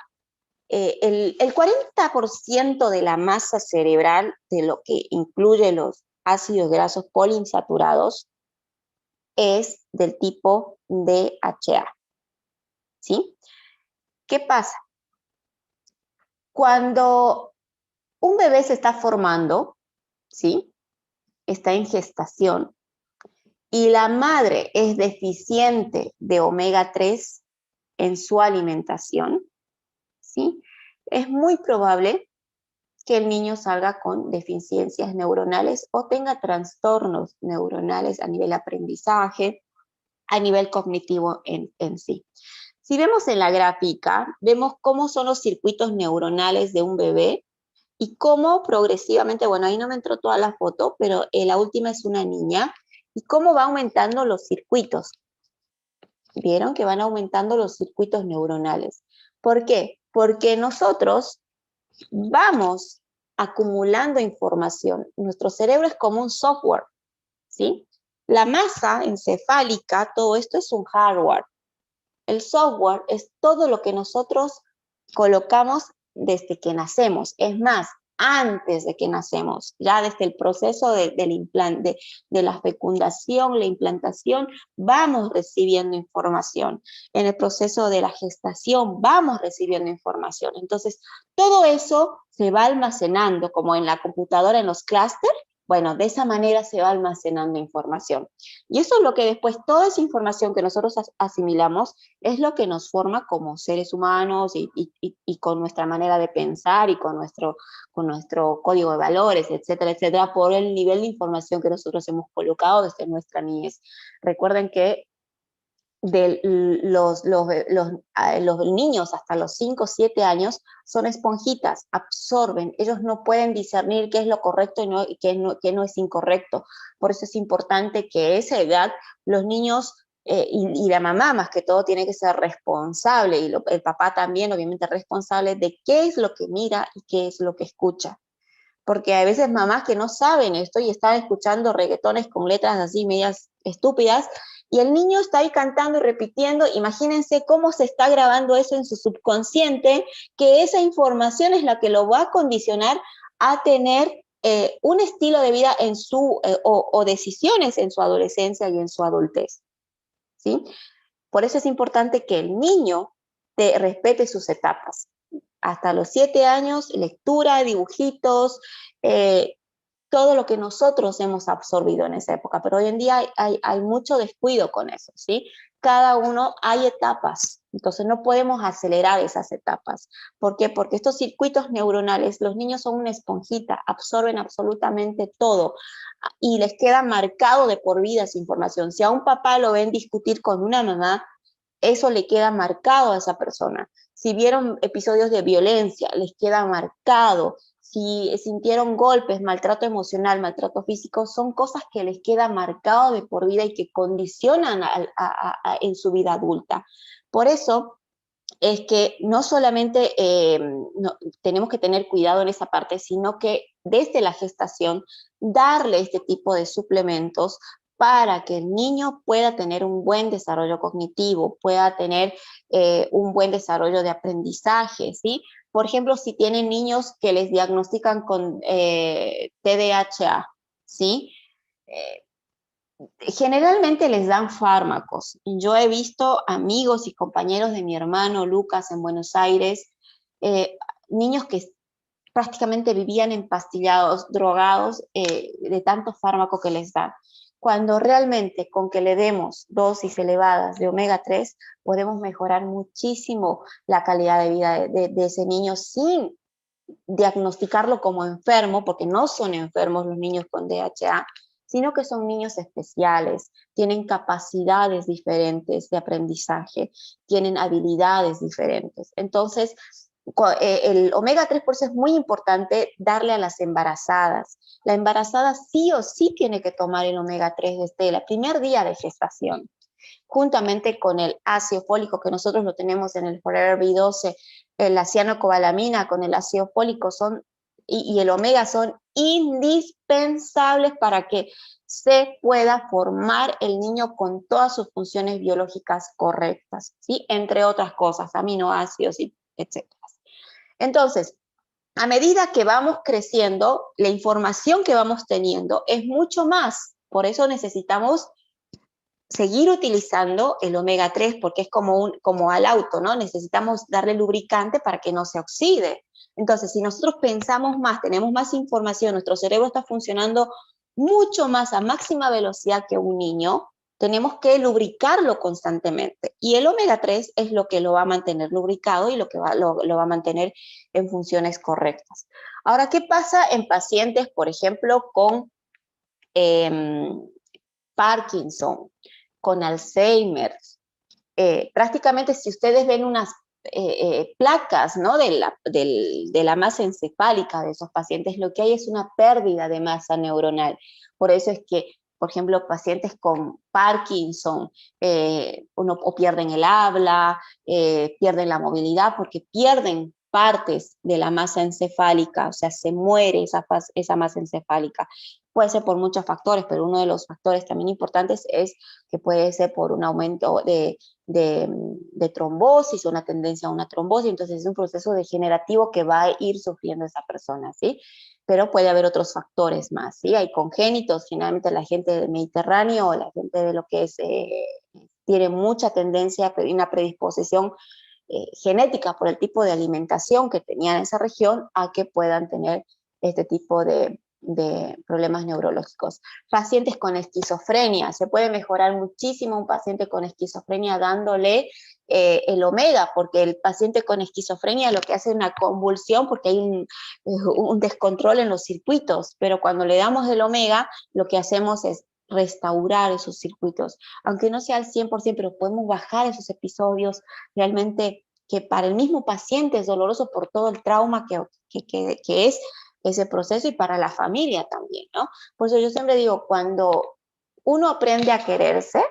el 40% de la masa cerebral, de lo que incluye los ácidos grasos poliinsaturados, es del tipo DHA. ¿Sí? ¿Qué pasa? Cuando un bebé se está formando, ¿sí? Está en gestación, y la madre es deficiente de omega 3 en su alimentación, ¿sí? Es muy probable que el niño salga con deficiencias neuronales o tenga trastornos neuronales a nivel aprendizaje, a nivel cognitivo en sí. Si vemos en la gráfica, vemos cómo son los circuitos neuronales de un bebé y cómo progresivamente, bueno, ahí no me entró toda la foto, pero la última es una niña, y cómo va aumentando los circuitos. ¿Vieron que van aumentando los circuitos neuronales? ¿Por qué? Porque nosotros vamos acumulando información. Nuestro cerebro es como un software, ¿sí? La masa encefálica, todo esto es un hardware. El software es todo lo que nosotros colocamos desde que nacemos. Es más, antes de que nacemos, ya desde el proceso de la fecundación, la implantación, vamos recibiendo información. En el proceso de la gestación vamos recibiendo información. Entonces, todo eso se va almacenando, como en la computadora, en los clústeres. Bueno, de esa manera se va almacenando información. Y eso es lo que después, toda esa información que nosotros asimilamos, es lo que nos forma como seres humanos y con nuestra manera de pensar y con nuestro código de valores, etcétera, etcétera, por el nivel de información que nosotros hemos colocado desde nuestra niñez. Recuerden que los niños hasta los 5 o 7 años son esponjitas, absorben, ellos no pueden discernir qué es lo correcto y qué no es incorrecto. Por eso es importante que a esa edad los niños y la mamá más que todo tiene que ser responsable, y el papá también obviamente responsable de qué es lo que mira y qué es lo que escucha. Porque hay veces mamás que no saben esto y están escuchando reggaetones con letras así medias estúpidas, y el niño está ahí cantando y repitiendo. Imagínense cómo se está grabando eso en su subconsciente, que esa información es la que lo va a condicionar a tener un estilo de vida en o decisiones en su adolescencia y en su adultez, ¿sí? Por eso es importante que el niño respete sus etapas. Hasta los 7 años, lectura, dibujitos, todo lo que nosotros hemos absorbido en esa época. Pero hoy en día hay mucho descuido con eso, ¿sí? Cada uno, hay etapas, entonces no podemos acelerar esas etapas. ¿Por qué? Porque estos circuitos neuronales, los niños son una esponjita, absorben absolutamente todo y les queda marcado de por vida esa información. Si a un papá lo ven discutir con una mamá, eso le queda marcado a esa persona. Si vieron episodios de violencia, les queda marcado. Si sintieron golpes, maltrato emocional, maltrato físico, son cosas que les queda marcado de por vida y que condicionan en su vida adulta. Por eso es que no solamente tenemos que tener cuidado en esa parte, sino que desde la gestación darle este tipo de suplementos para que el niño pueda tener un buen desarrollo cognitivo, pueda tener un buen desarrollo de aprendizaje, ¿sí? Por ejemplo, si tienen niños que les diagnostican con TDAH, ¿sí? Eh, Generalmente les dan fármacos. Yo he visto amigos y compañeros de mi hermano Lucas en Buenos Aires, niños que prácticamente vivían empastillados, drogados de tanto fármaco que les dan. Cuando realmente con que le demos dosis elevadas de omega 3 podemos mejorar muchísimo la calidad de vida de ese niño sin diagnosticarlo como enfermo, porque no son enfermos los niños con DHA, sino que son niños especiales, tienen capacidades diferentes de aprendizaje, tienen habilidades diferentes. Entonces, el omega 3 por eso es muy importante darle a las embarazadas. La embarazada sí o sí tiene que tomar el omega 3 desde el primer día de gestación, juntamente con el ácido fólico que nosotros lo tenemos en el Forever B12, la cianocobalamina con el ácido fólico y el omega son indispensables para que se pueda formar el niño con todas sus funciones biológicas correctas, ¿sí? Entre otras cosas, aminoácidos, etc. Entonces, a medida que vamos creciendo, la información que vamos teniendo es mucho más. Por eso necesitamos seguir utilizando el omega 3 porque es como al auto, ¿no? Necesitamos darle lubricante para que no se oxide. Entonces, si nosotros pensamos más, tenemos más información, nuestro cerebro está funcionando mucho más a máxima velocidad que un niño, tenemos que lubricarlo constantemente. Y el omega 3 es lo que lo va a mantener lubricado y lo que lo va a mantener en funciones correctas. Ahora, ¿qué pasa en pacientes, por ejemplo, con Parkinson, con Alzheimer? Prácticamente si ustedes ven unas placas, ¿no? de la masa encefálica de esos pacientes, lo que hay es una pérdida de masa neuronal. Por eso es que, por ejemplo, pacientes con Parkinson o pierden el habla, pierden la movilidad porque pierden partes de la masa encefálica, o sea, se muere esa masa encefálica. Puede ser por muchos factores, pero uno de los factores también importantes es que puede ser por un aumento de trombosis, una tendencia a una trombosis, entonces es un proceso degenerativo que va a ir sufriendo esa persona, ¿sí? Pero puede haber otros factores más, ¿sí? Hay congénitos, generalmente la gente del Mediterráneo, la gente de lo que es, tiene mucha tendencia, una predisposición genética por el tipo de alimentación que tenían en esa región a que puedan tener este tipo de problemas neurológicos. Pacientes con esquizofrenia, se puede mejorar muchísimo un paciente con esquizofrenia dándole el omega, porque el paciente con esquizofrenia lo que hace es una convulsión porque hay un descontrol en los circuitos, pero cuando le damos el omega, lo que hacemos es restaurar esos circuitos, aunque no sea al 100%, pero podemos bajar esos episodios realmente que para el mismo paciente es doloroso por todo el trauma que es ese proceso y para la familia también, ¿no? Por eso yo siempre digo, cuando uno aprende a quererse,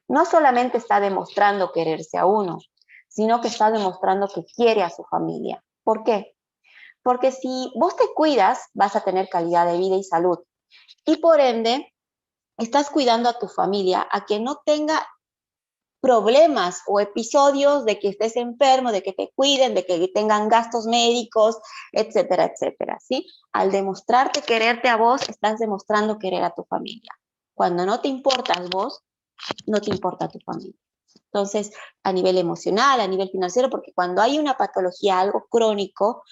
no solamente está demostrando quererse a uno, sino que está demostrando que quiere a su familia. ¿Por qué? Porque si vos te cuidas, vas a tener calidad de vida y salud. Y por ende, estás cuidando a tu familia a que no tenga problemas o episodios de que estés enfermo, de que te cuiden, de que tengan gastos médicos, etcétera, etcétera, ¿sí? Al demostrarte quererte a vos, estás demostrando querer a tu familia. Cuando no te importas vos, no te importa tu familia. Entonces, a nivel emocional, a nivel financiero, porque cuando hay una patología, algo crónico,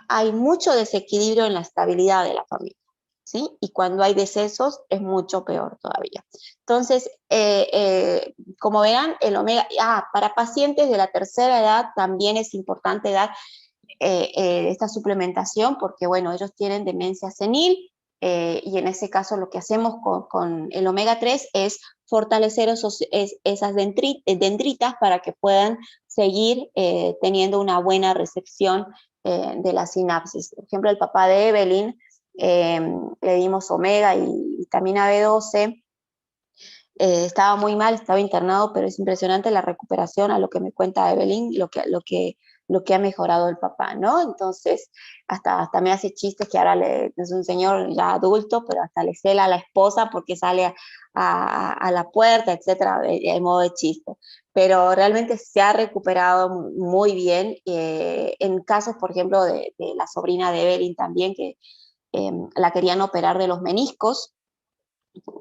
hay mucho desequilibrio en la estabilidad de la familia, ¿sí? Y cuando hay decesos es mucho peor todavía. Entonces, como verán, el omega, para pacientes de la tercera edad también es importante dar esta suplementación porque, bueno, ellos tienen demencia senil y en ese caso lo que hacemos con el omega 3 es fortalecer esas dendritas para que puedan seguir teniendo una buena recepción de la sinapsis. Por ejemplo, el papá de Evelyn, le dimos omega y vitamina B12, estaba muy mal, estaba internado, pero es impresionante la recuperación a lo que me cuenta Evelyn, lo lo que ha mejorado el papá, ¿no? Entonces, hasta me hace chistes que ahora es un señor ya adulto, pero hasta le cela a la esposa porque sale a la puerta, etcétera, en modo de chiste. Pero realmente se ha recuperado muy bien. En casos, por ejemplo, de la sobrina de Evelyn también, que la querían operar de los meniscos,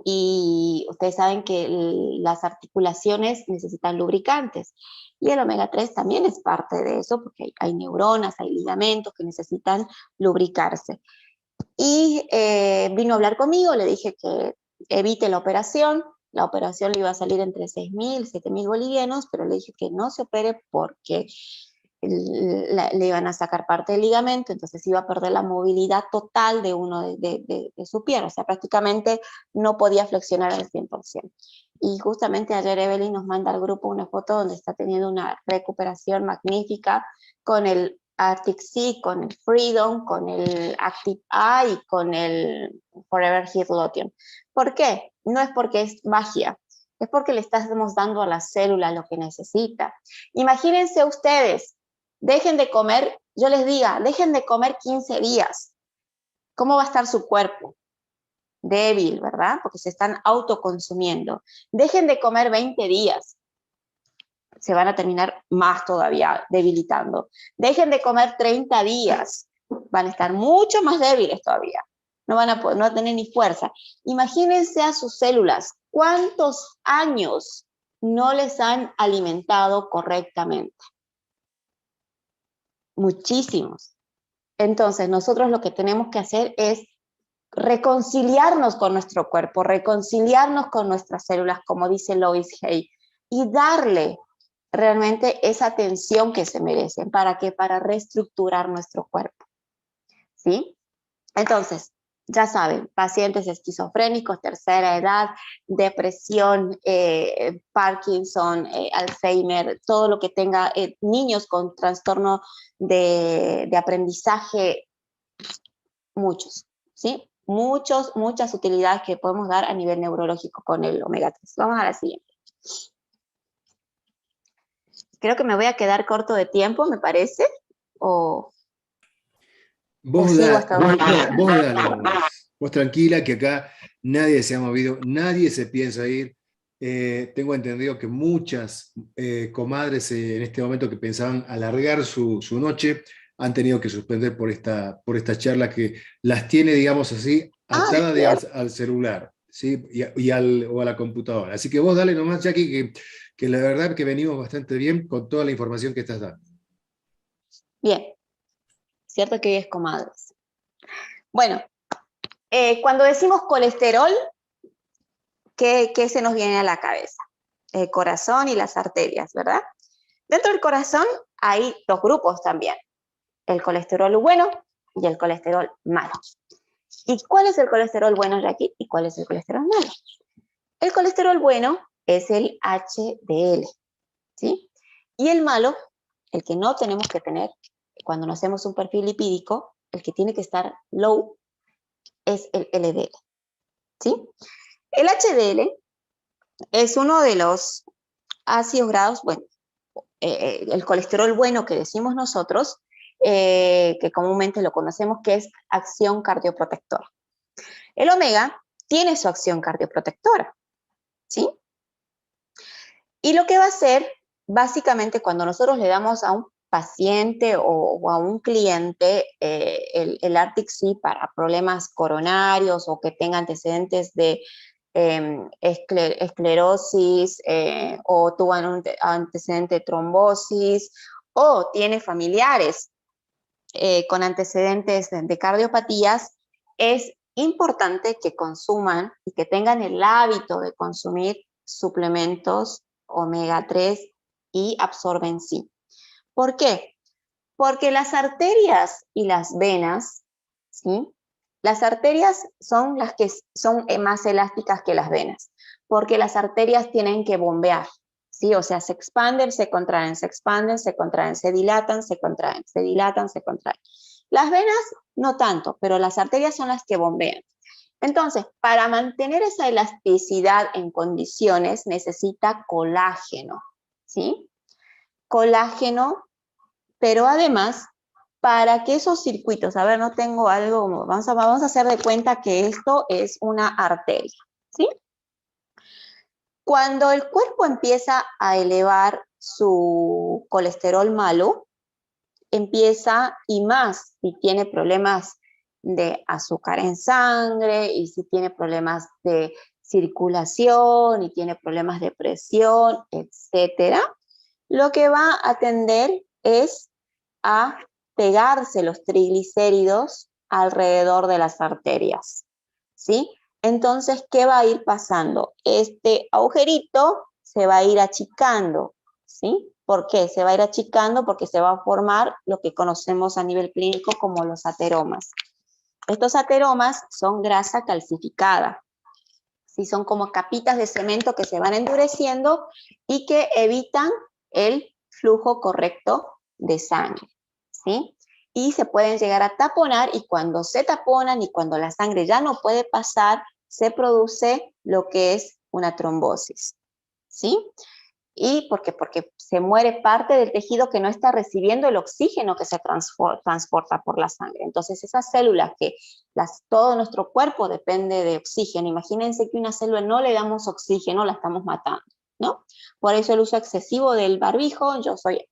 y ustedes saben que las articulaciones necesitan lubricantes, y el omega 3 también es parte de eso, porque hay neuronas, hay ligamentos que necesitan lubricarse. Y vino a hablar conmigo, le dije que evite la operación le iba a salir entre 6.000 y 7.000 bolivianos, pero le dije que no se opere porque le iban a sacar parte del ligamento, entonces iba a perder la movilidad total de uno de su pierna, o sea, prácticamente no podía flexionar al 100%. Y justamente ayer Evelyn nos manda al grupo una foto donde está teniendo una recuperación magnífica con el Arctic Sea, con el Freedom, con el Active Eye y con el Forever Heat Lotion. ¿Por qué? No es porque es magia, es porque le estamos dando a la célula lo que necesita. Imagínense ustedes, dejen de comer, yo les diga, dejen de comer 15 días. ¿Cómo va a estar su cuerpo? Débil, ¿verdad? Porque se están autoconsumiendo. Dejen de comer 20 días. Se van a terminar más todavía debilitando. Dejen de comer 30 días. Van a estar mucho más débiles todavía. No van a poder, no van a tener ni fuerza. Imagínense a sus células. ¿Cuántos años no les han alimentado correctamente? Muchísimos. Entonces, nosotros lo que tenemos que hacer es reconciliarnos con nuestro cuerpo, reconciliarnos con nuestras células, como dice Lois Hay, y darle realmente esa atención que se merecen. ¿Para qué? Para reestructurar nuestro cuerpo. ¿Sí? Entonces, ya saben, pacientes esquizofrénicos, tercera edad, depresión, Parkinson, Alzheimer, todo lo que tenga, niños con trastorno de aprendizaje, muchos, ¿sí? Muchas utilidades que podemos dar a nivel neurológico con el omega 3. Vamos a la siguiente. Creo que me voy a quedar corto de tiempo, me parece, o sigo hasta vos dale nomás. Vos tranquila que acá nadie se ha movido, nadie se piensa ir. Tengo entendido que muchas comadres en este momento que pensaban alargar su noche han tenido que suspender por esta charla que las tiene, digamos así, atadas al celular, ¿sí? O a la computadora. Así que vos dale nomás, Jackie, que la verdad que venimos bastante bien con toda la información que estás dando. Bien, cierto que hoy es comadres. Bueno, cuando decimos colesterol, ¿qué se nos viene a la cabeza? El corazón y las arterias, ¿verdad? Dentro del corazón hay dos grupos también, el colesterol bueno y el colesterol malo. ¿Y cuál es el colesterol bueno, Jackie? ¿Y cuál es el colesterol malo? El colesterol bueno es el HDL, ¿sí? Y el malo, el que no tenemos que tener cuando nos hacemos un perfil lipídico, el que tiene que estar low, es el LDL, ¿sí? El HDL es uno de los ácidos grasos, bueno, el colesterol bueno que decimos nosotros, que comúnmente lo conocemos, que es acción cardioprotectora. El omega tiene su acción cardioprotectora, ¿sí? Y lo que va a hacer, básicamente, cuando nosotros le damos a un paciente o a un cliente el Arctic Sea para problemas coronarios o que tenga antecedentes de esclerosis o tuvo un antecedente de trombosis o tiene familiares con antecedentes de cardiopatías, es importante que consuman y que tengan el hábito de consumir suplementos omega 3 y absorben-C. ¿Por qué? Porque las arterias y las venas, ¿sí? Las arterias son las que son más elásticas que las venas, porque las arterias tienen que bombear, ¿sí? O sea, se expanden, se contraen, se expanden, se contraen, se dilatan, se contraen, se dilatan, se contraen. Las venas no tanto, pero las arterias son las que bombean. Entonces, para mantener esa elasticidad en condiciones necesita colágeno, ¿sí? Colágeno pero además, para que esos circuitos, a ver, no tengo algo, vamos a hacer de cuenta que esto es una arteria, ¿sí? Cuando el cuerpo empieza a elevar su colesterol malo, empieza, y más si tiene problemas de azúcar en sangre, y si tiene problemas de circulación, y tiene problemas de presión, etcétera, lo que va a tender es a pegarse los triglicéridos alrededor de las arterias, ¿sí? Entonces, ¿qué va a ir pasando? Este agujerito se va a ir achicando, ¿sí? ¿Por qué? Se va a ir achicando porque se va a formar lo que conocemos a nivel clínico como los ateromas. Estos ateromas son grasa calcificada, ¿sí? Son como capitas de cemento que se van endureciendo y que evitan el flujo correcto de sangre, ¿sí? Y se pueden llegar a taponar, y cuando se taponan y cuando la sangre ya no puede pasar, se produce lo que es una trombosis, ¿sí? ¿Y por qué? Porque se muere parte del tejido que no está recibiendo el oxígeno que se transporta por la sangre. Entonces, esas células que todo nuestro cuerpo depende de oxígeno. Imagínense que una célula no le damos oxígeno, la estamos matando, ¿no? Por eso el uso excesivo del barbijo, yo soy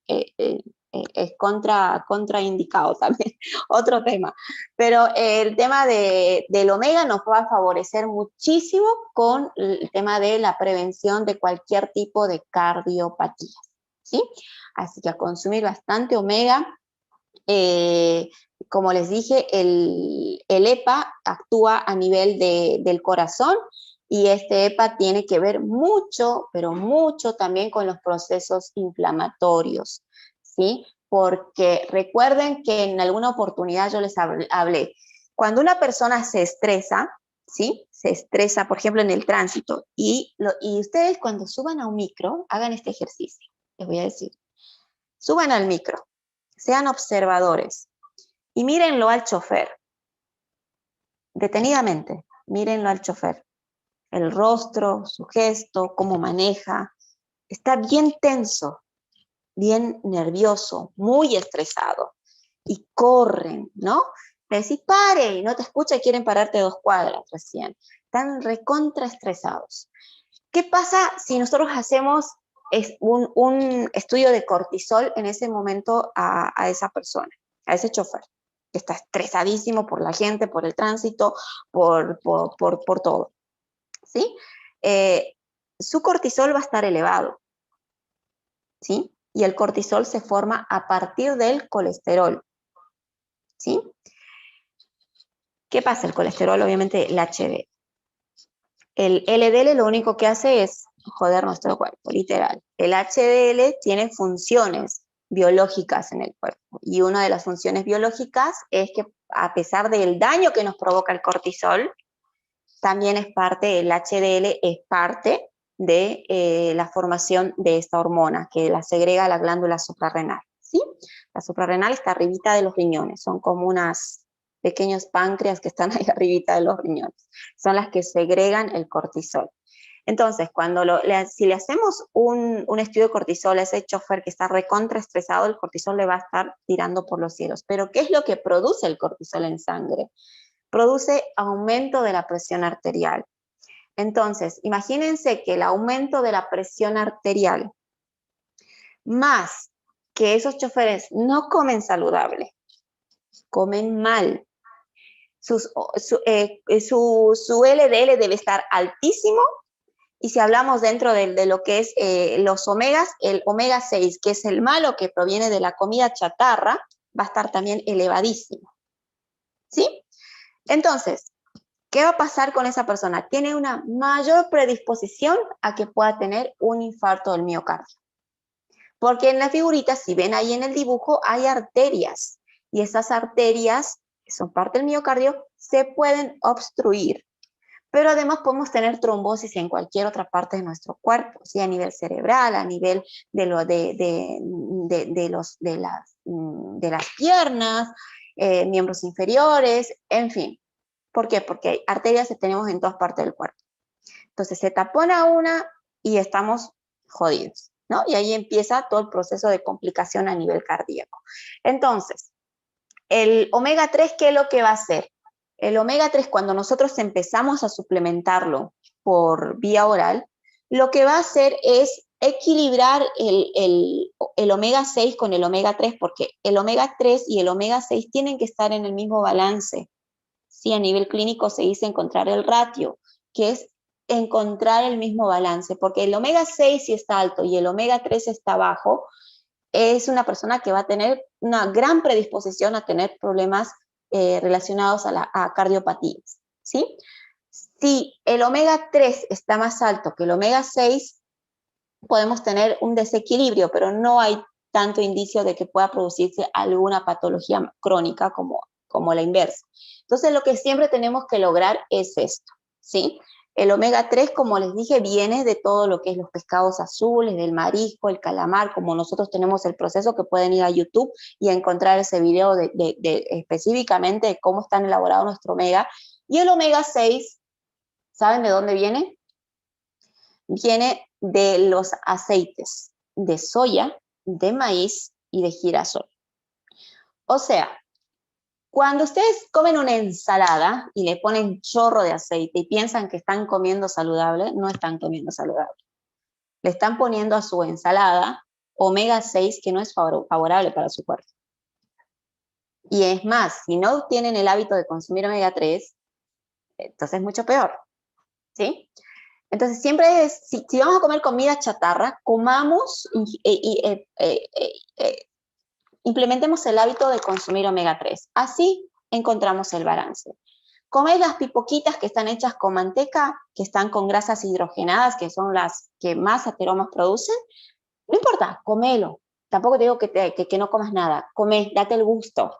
es contraindicado también, otro tema. Pero el tema del omega nos va a favorecer muchísimo con el tema de la prevención de cualquier tipo de cardiopatía, ¿sí? Así que a consumir bastante omega. Como les dije, el EPA actúa a nivel del corazón, y este EPA tiene que ver mucho, pero mucho también con los procesos inflamatorios, ¿sí? Porque recuerden que en alguna oportunidad yo les hablé, cuando una persona se estresa, ¿sí? Se estresa, por ejemplo, en el tránsito, y ustedes cuando suban a un micro, hagan este ejercicio, les voy a decir, suban al micro, sean observadores y mírenlo al chofer, detenidamente, mírenlo al chofer, el rostro, su gesto, cómo maneja, está bien tenso, bien nervioso, muy estresado, y corren, ¿no? Le decís, pare, y no te escucha y quieren pararte 2 cuadras recién, están recontra estresados. ¿Qué pasa si nosotros hacemos un estudio de cortisol en ese momento a esa persona, a ese chofer, que está estresadísimo por la gente, por el tránsito, por todo, ¿sí? Su cortisol va a estar elevado, ¿sí? Y el cortisol se forma a partir del colesterol, ¿sí? ¿Qué pasa? El colesterol, obviamente, el HDL. El LDL lo único que hace es joder nuestro cuerpo, literal. El HDL tiene funciones biológicas en el cuerpo, y una de las funciones biológicas es que, a pesar del daño que nos provoca el cortisol, también es parte, el HDL es parte de la formación de esta hormona, que la segrega la glándula suprarrenal, ¿sí? La suprarrenal está arribita de los riñones, son como unas pequeños páncreas que están ahí arribita de los riñones, son las que segregan el cortisol. Entonces, si le hacemos un estudio de cortisol a ese chofer que está recontraestresado, el cortisol le va a estar tirando por los cielos. Pero ¿qué es lo que produce el cortisol en sangre? Produce aumento de la presión arterial. Entonces, imagínense que el aumento de la presión arterial, más que esos choferes no comen saludable, comen mal, su LDL debe estar altísimo, y si hablamos dentro de lo que es los omegas, el omega 6, que es el malo que proviene de la comida chatarra, va a estar también elevadísimo, ¿sí? Entonces, ¿qué va a pasar con esa persona? Tiene una mayor predisposición a que pueda tener un infarto del miocardio. Porque en la figurita, si ven ahí en el dibujo, hay arterias, y esas arterias, que son parte del miocardio, se pueden obstruir. Pero además podemos tener trombosis en cualquier otra parte de nuestro cuerpo, ¿sí? A nivel cerebral, a nivel de las piernas, miembros inferiores, en fin. ¿Por qué? Porque arterias tenemos en todas partes del cuerpo. Entonces se tapona una y estamos jodidos. ¿no? Y ahí empieza todo el proceso de complicación a nivel cardíaco. Entonces, el omega 3, ¿qué es lo que va a hacer? El omega 3, cuando nosotros empezamos a suplementarlo por vía oral, lo que va a hacer es equilibrar el omega 6 con el omega 3, porque el omega 3 y el omega 6 tienen que estar en el mismo balance. Sí, a nivel clínico se dice encontrar el ratio, que es encontrar el mismo balance, porque el omega 6 si está alto y el omega 3 está bajo, es una persona que va a tener una gran predisposición a tener problemas relacionados a cardiopatías, ¿sí? Si el omega 3 está más alto que el omega 6, podemos tener un desequilibrio, pero no hay tanto indicio de que pueda producirse alguna patología crónica como la inversa. Entonces, lo que siempre tenemos que lograr es esto, ¿sí? El omega 3, como les dije, viene de todo lo que es los pescados azules, del marisco, el calamar, como nosotros tenemos el proceso, que pueden ir a YouTube y encontrar ese video específicamente de cómo están elaborados nuestro omega. Y el omega 6, ¿saben de dónde viene? Viene de los aceites de soya, de maíz y de girasol. O sea, cuando ustedes comen una ensalada y le ponen chorro de aceite y piensan que están comiendo saludable, no están comiendo saludable. Le están poniendo a su ensalada omega 6 que no es favorable para su cuerpo. Y es más, si no tienen el hábito de consumir omega 3, entonces es mucho peor, ¿sí? Entonces siempre es, si vamos a comer comida chatarra, comamos implementemos el hábito de consumir omega 3. Así encontramos el balance. Comer las pipoquitas que están hechas con manteca, que están con grasas hidrogenadas, que son las que más ateromas producen, no importa, comelo. Tampoco te digo que no comas nada. Come, date el gusto,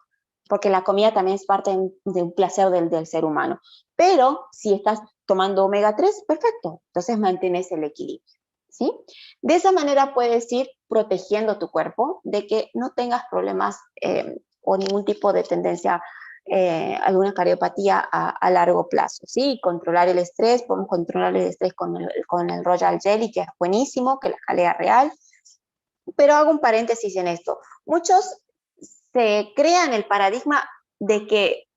porque la comida también es parte de un placer del ser humano. Pero si estás tomando omega 3, perfecto. Entonces mantienes el equilibrio, ¿sí? De esa manera puedes ir protegiendo tu cuerpo de que no tengas problemas o ningún tipo de tendencia, alguna cardiopatía a largo plazo, ¿sí? Controlar el estrés, podemos controlar el estrés con el Royal Jelly, que es buenísimo, que la jalea real. Pero hago un paréntesis en esto. Muchos se crean el paradigma de que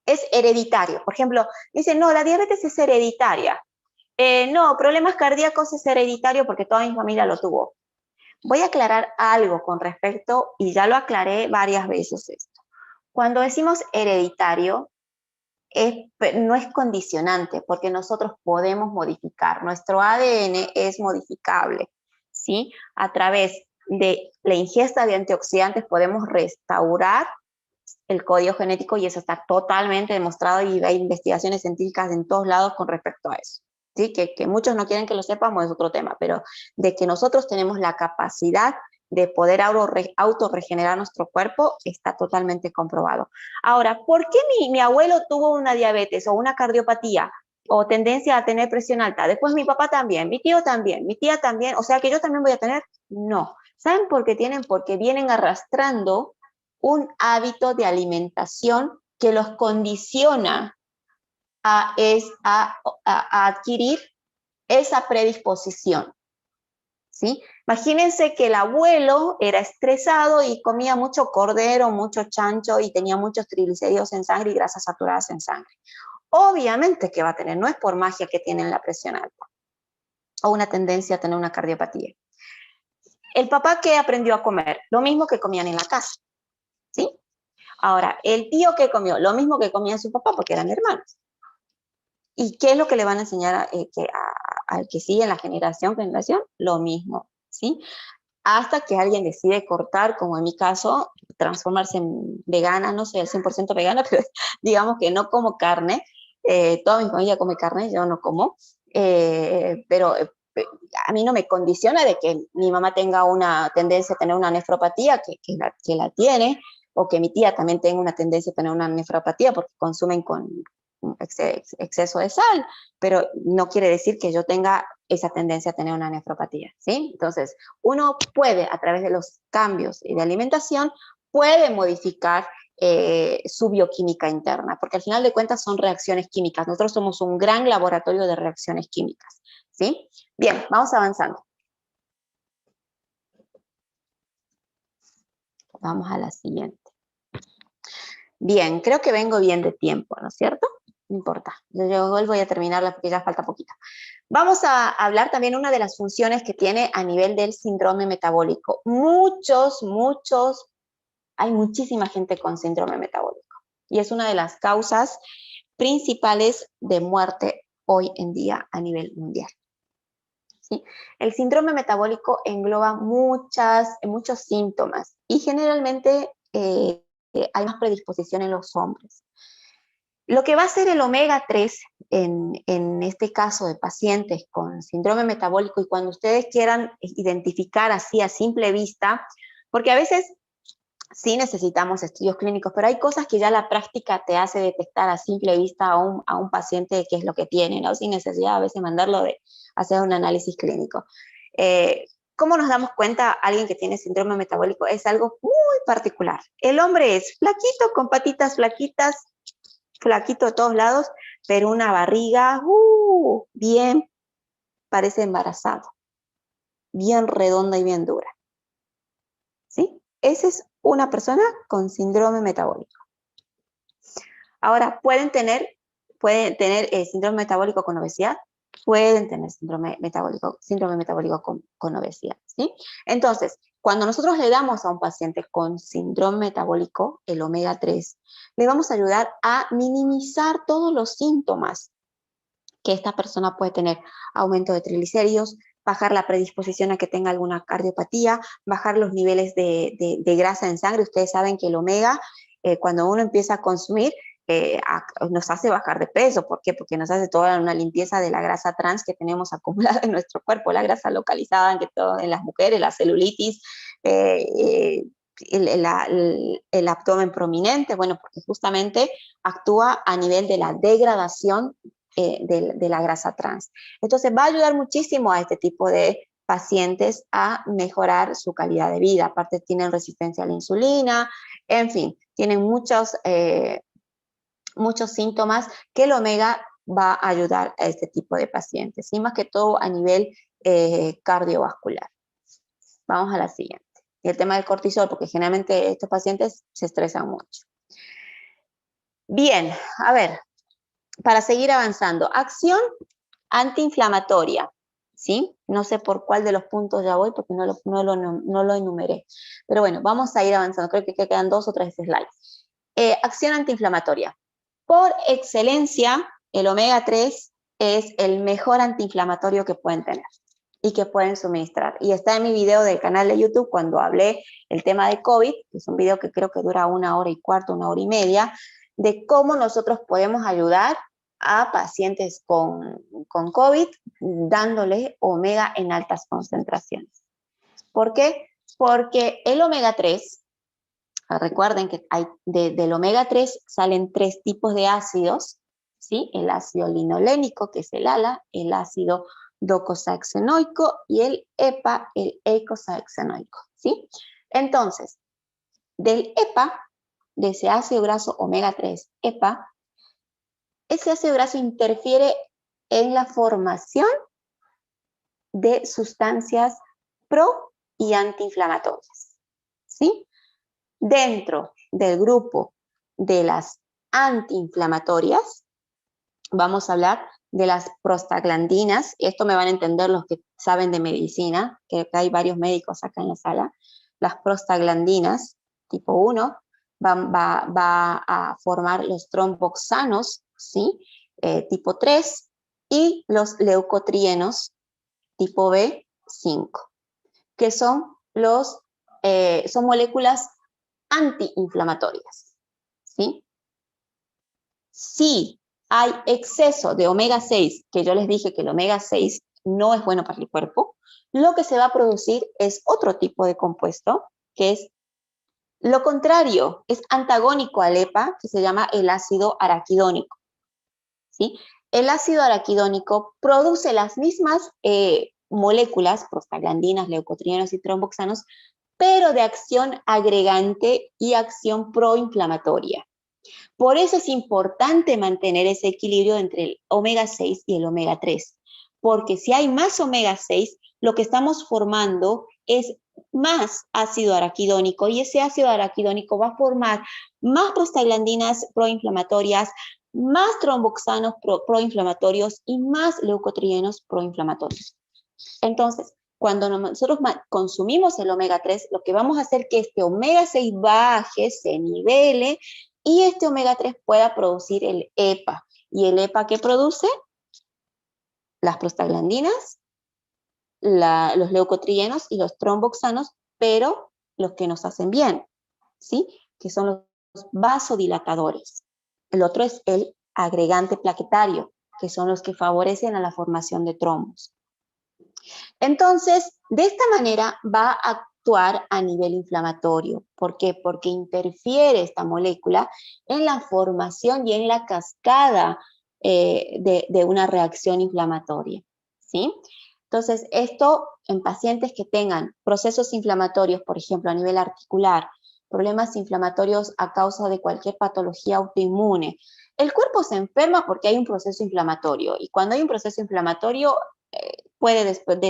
es hereditario. Por ejemplo, dicen, no, la diabetes es hereditaria. No, problemas cardíacos es hereditario porque toda mi familia lo tuvo. Voy a aclarar algo con respecto, y ya lo aclaré varias veces esto. Cuando decimos hereditario, no es condicionante, porque nosotros podemos modificar. Nuestro ADN es modificable, ¿sí? A través de la ingesta de antioxidantes podemos restaurar el código genético, y eso está totalmente demostrado, y hay investigaciones científicas en todos lados con respecto a eso. ¿Sí? Que muchos no quieren que lo sepamos es otro tema, pero de que nosotros tenemos la capacidad de poder autorregenerar nuestro cuerpo está totalmente comprobado. Ahora, ¿por qué mi abuelo tuvo una diabetes o una cardiopatía o tendencia a tener presión alta? Después mi papá también, mi tío también, mi tía también, o sea que yo también voy a tener. No. ¿Saben por qué tienen? Porque vienen arrastrando un hábito de alimentación que los condiciona a adquirir esa predisposición, ¿sí? Imagínense que el abuelo era estresado y comía mucho cordero, mucho chancho, y tenía muchos triglicéridos en sangre y grasas saturadas en sangre. Obviamente que va a tener, no es por magia que tienen la presión alta o una tendencia a tener una cardiopatía. El papá, ¿qué aprendió a comer? Lo mismo que comían en la casa, ¿sí? Ahora, el tío, ¿qué comió? Lo mismo que comía su papá, porque eran hermanos. ¿Y qué es lo que le van a enseñar al que sigue en la generación? Lo mismo, ¿sí? Hasta que alguien decide cortar, como en mi caso, transformarse en vegana. No soy al 100% vegana, pero digamos que no como carne. Toda mi familia come carne, yo no como. Pero a mí no me condiciona de que mi mamá tenga una tendencia a tener una nefropatía, que la tiene, o que mi tía también tenga una tendencia a tener una nefropatía porque consumen con exceso de sal, pero no quiere decir que yo tenga esa tendencia a tener una nefropatía, ¿sí? Entonces, uno puede, a través de los cambios de alimentación, puede modificar su bioquímica interna, porque al final de cuentas son reacciones químicas. Nosotros somos un gran laboratorio de reacciones químicas, ¿sí? Bien, vamos avanzando. Vamos a la siguiente. Bien, creo que vengo bien de tiempo, ¿no es cierto? No importa, yo voy a terminarla porque ya falta poquito. Vamos a hablar también una de las funciones que tiene a nivel del síndrome metabólico. Hay muchísima gente con síndrome metabólico y es una de las causas principales de muerte hoy en día a nivel mundial. ¿Sí? El síndrome metabólico engloba muchos síntomas y generalmente hay más predisposición en los hombres. Lo que va a hacer el omega 3 en este caso de pacientes con síndrome metabólico, y cuando ustedes quieran identificar así a simple vista, porque a veces sí necesitamos estudios clínicos, pero hay cosas que ya la práctica te hace detectar a simple vista a un paciente qué es lo que tiene, ¿no? Sin necesidad a veces mandarlo de hacer un análisis clínico. ¿Cómo nos damos cuenta alguien que tiene síndrome metabólico? Es algo muy particular. El hombre es flaquito, con patitas flaquitas, flaquito de todos lados, pero una barriga bien, parece embarazado, bien redonda y bien dura. ¿Sí? Esa es una persona con síndrome metabólico. Ahora, pueden tener síndrome metabólico con obesidad, pueden tener síndrome metabólico con obesidad, ¿sí? Entonces, cuando nosotros le damos a un paciente con síndrome metabólico el omega 3, le vamos a ayudar a minimizar todos los síntomas que esta persona puede tener: aumento de triglicéridos, bajar la predisposición a que tenga alguna cardiopatía, bajar los niveles de grasa en sangre. Ustedes saben que el omega, cuando uno empieza a consumir, nos hace bajar de peso. ¿Por qué? Porque nos hace toda una limpieza de la grasa trans que tenemos acumulada en nuestro cuerpo, la grasa localizada en las mujeres, la celulitis, el abdomen prominente, bueno, porque justamente actúa a nivel de la degradación de la grasa trans. Entonces va a ayudar muchísimo a este tipo de pacientes a mejorar su calidad de vida. Aparte tienen resistencia a la insulina, en fin, tienen muchos síntomas que el omega va a ayudar a este tipo de pacientes, y más que todo a nivel cardiovascular. Vamos a la siguiente. Y el tema del cortisol, porque generalmente estos pacientes se estresan mucho. Bien, a ver, para seguir avanzando, acción antiinflamatoria, ¿sí? No sé por cuál de los puntos ya voy porque no lo enumeré. Pero bueno, vamos a ir avanzando. Creo que quedan 2 o 3 slides. Acción antiinflamatoria. Por excelencia, el omega 3 es el mejor antiinflamatorio que pueden tener y que pueden suministrar. Y está en mi video del canal de YouTube cuando hablé el tema de COVID, que es un video que creo que dura 1 hora y cuarto, 1 hora y media, de cómo nosotros podemos ayudar a pacientes con COVID dándole omega en altas concentraciones. ¿Por qué? Porque el omega 3, recuerden que del omega 3 salen 3 tipos de ácidos, ¿sí? El ácido linolénico, que es el ALA, el ácido docosahexaenoico y el EPA, el eicosahexaenoico, ¿sí? Entonces, del EPA, de ese ácido graso omega 3, EPA, ese ácido graso interfiere en la formación de sustancias pro y antiinflamatorias, ¿sí? Dentro del grupo de las antiinflamatorias, vamos a hablar de las prostaglandinas. Esto me van a entender los que saben de medicina, que acá hay varios médicos acá en la sala. Las prostaglandinas tipo 1 va a formar los tromboxanos, ¿sí? Tipo 3, y los leucotrienos tipo B5, que son moléculas antiinflamatorias, ¿sí? Si hay exceso de omega 6, que yo les dije que el omega 6 no es bueno para el cuerpo, lo que se va a producir es otro tipo de compuesto, que es lo contrario, es antagónico al EPA, que se llama el ácido araquidónico, ¿sí? El ácido araquidónico produce las mismas moléculas, prostaglandinas, leucotrienos y tromboxanos, pero de acción agregante y acción proinflamatoria. Por eso es importante mantener ese equilibrio entre el omega 6 y el omega 3, porque si hay más omega 6, lo que estamos formando es más ácido araquidónico, y ese ácido araquidónico va a formar más prostaglandinas proinflamatorias, más tromboxanos proinflamatorios y más leucotrienos proinflamatorios. Entonces, cuando nosotros consumimos el omega 3, lo que vamos a hacer es que este omega 6 baje, se nivele, y este omega 3 pueda producir el EPA. ¿Y el EPA qué produce? Las prostaglandinas, los leucotrienos y los tromboxanos, pero los que nos hacen bien, ¿sí? Que son los vasodilatadores. El otro es el agregante plaquetario, que son los que favorecen a la formación de trombos. Entonces, de esta manera va a actuar a nivel inflamatorio. ¿Por qué? Porque interfiere esta molécula en la formación y en la cascada de una reacción inflamatoria, ¿sí? Entonces, esto en pacientes que tengan procesos inflamatorios, por ejemplo, a nivel articular, problemas inflamatorios a causa de cualquier patología autoinmune. El cuerpo se enferma porque hay un proceso inflamatorio, y cuando hay un proceso inflamatorio puede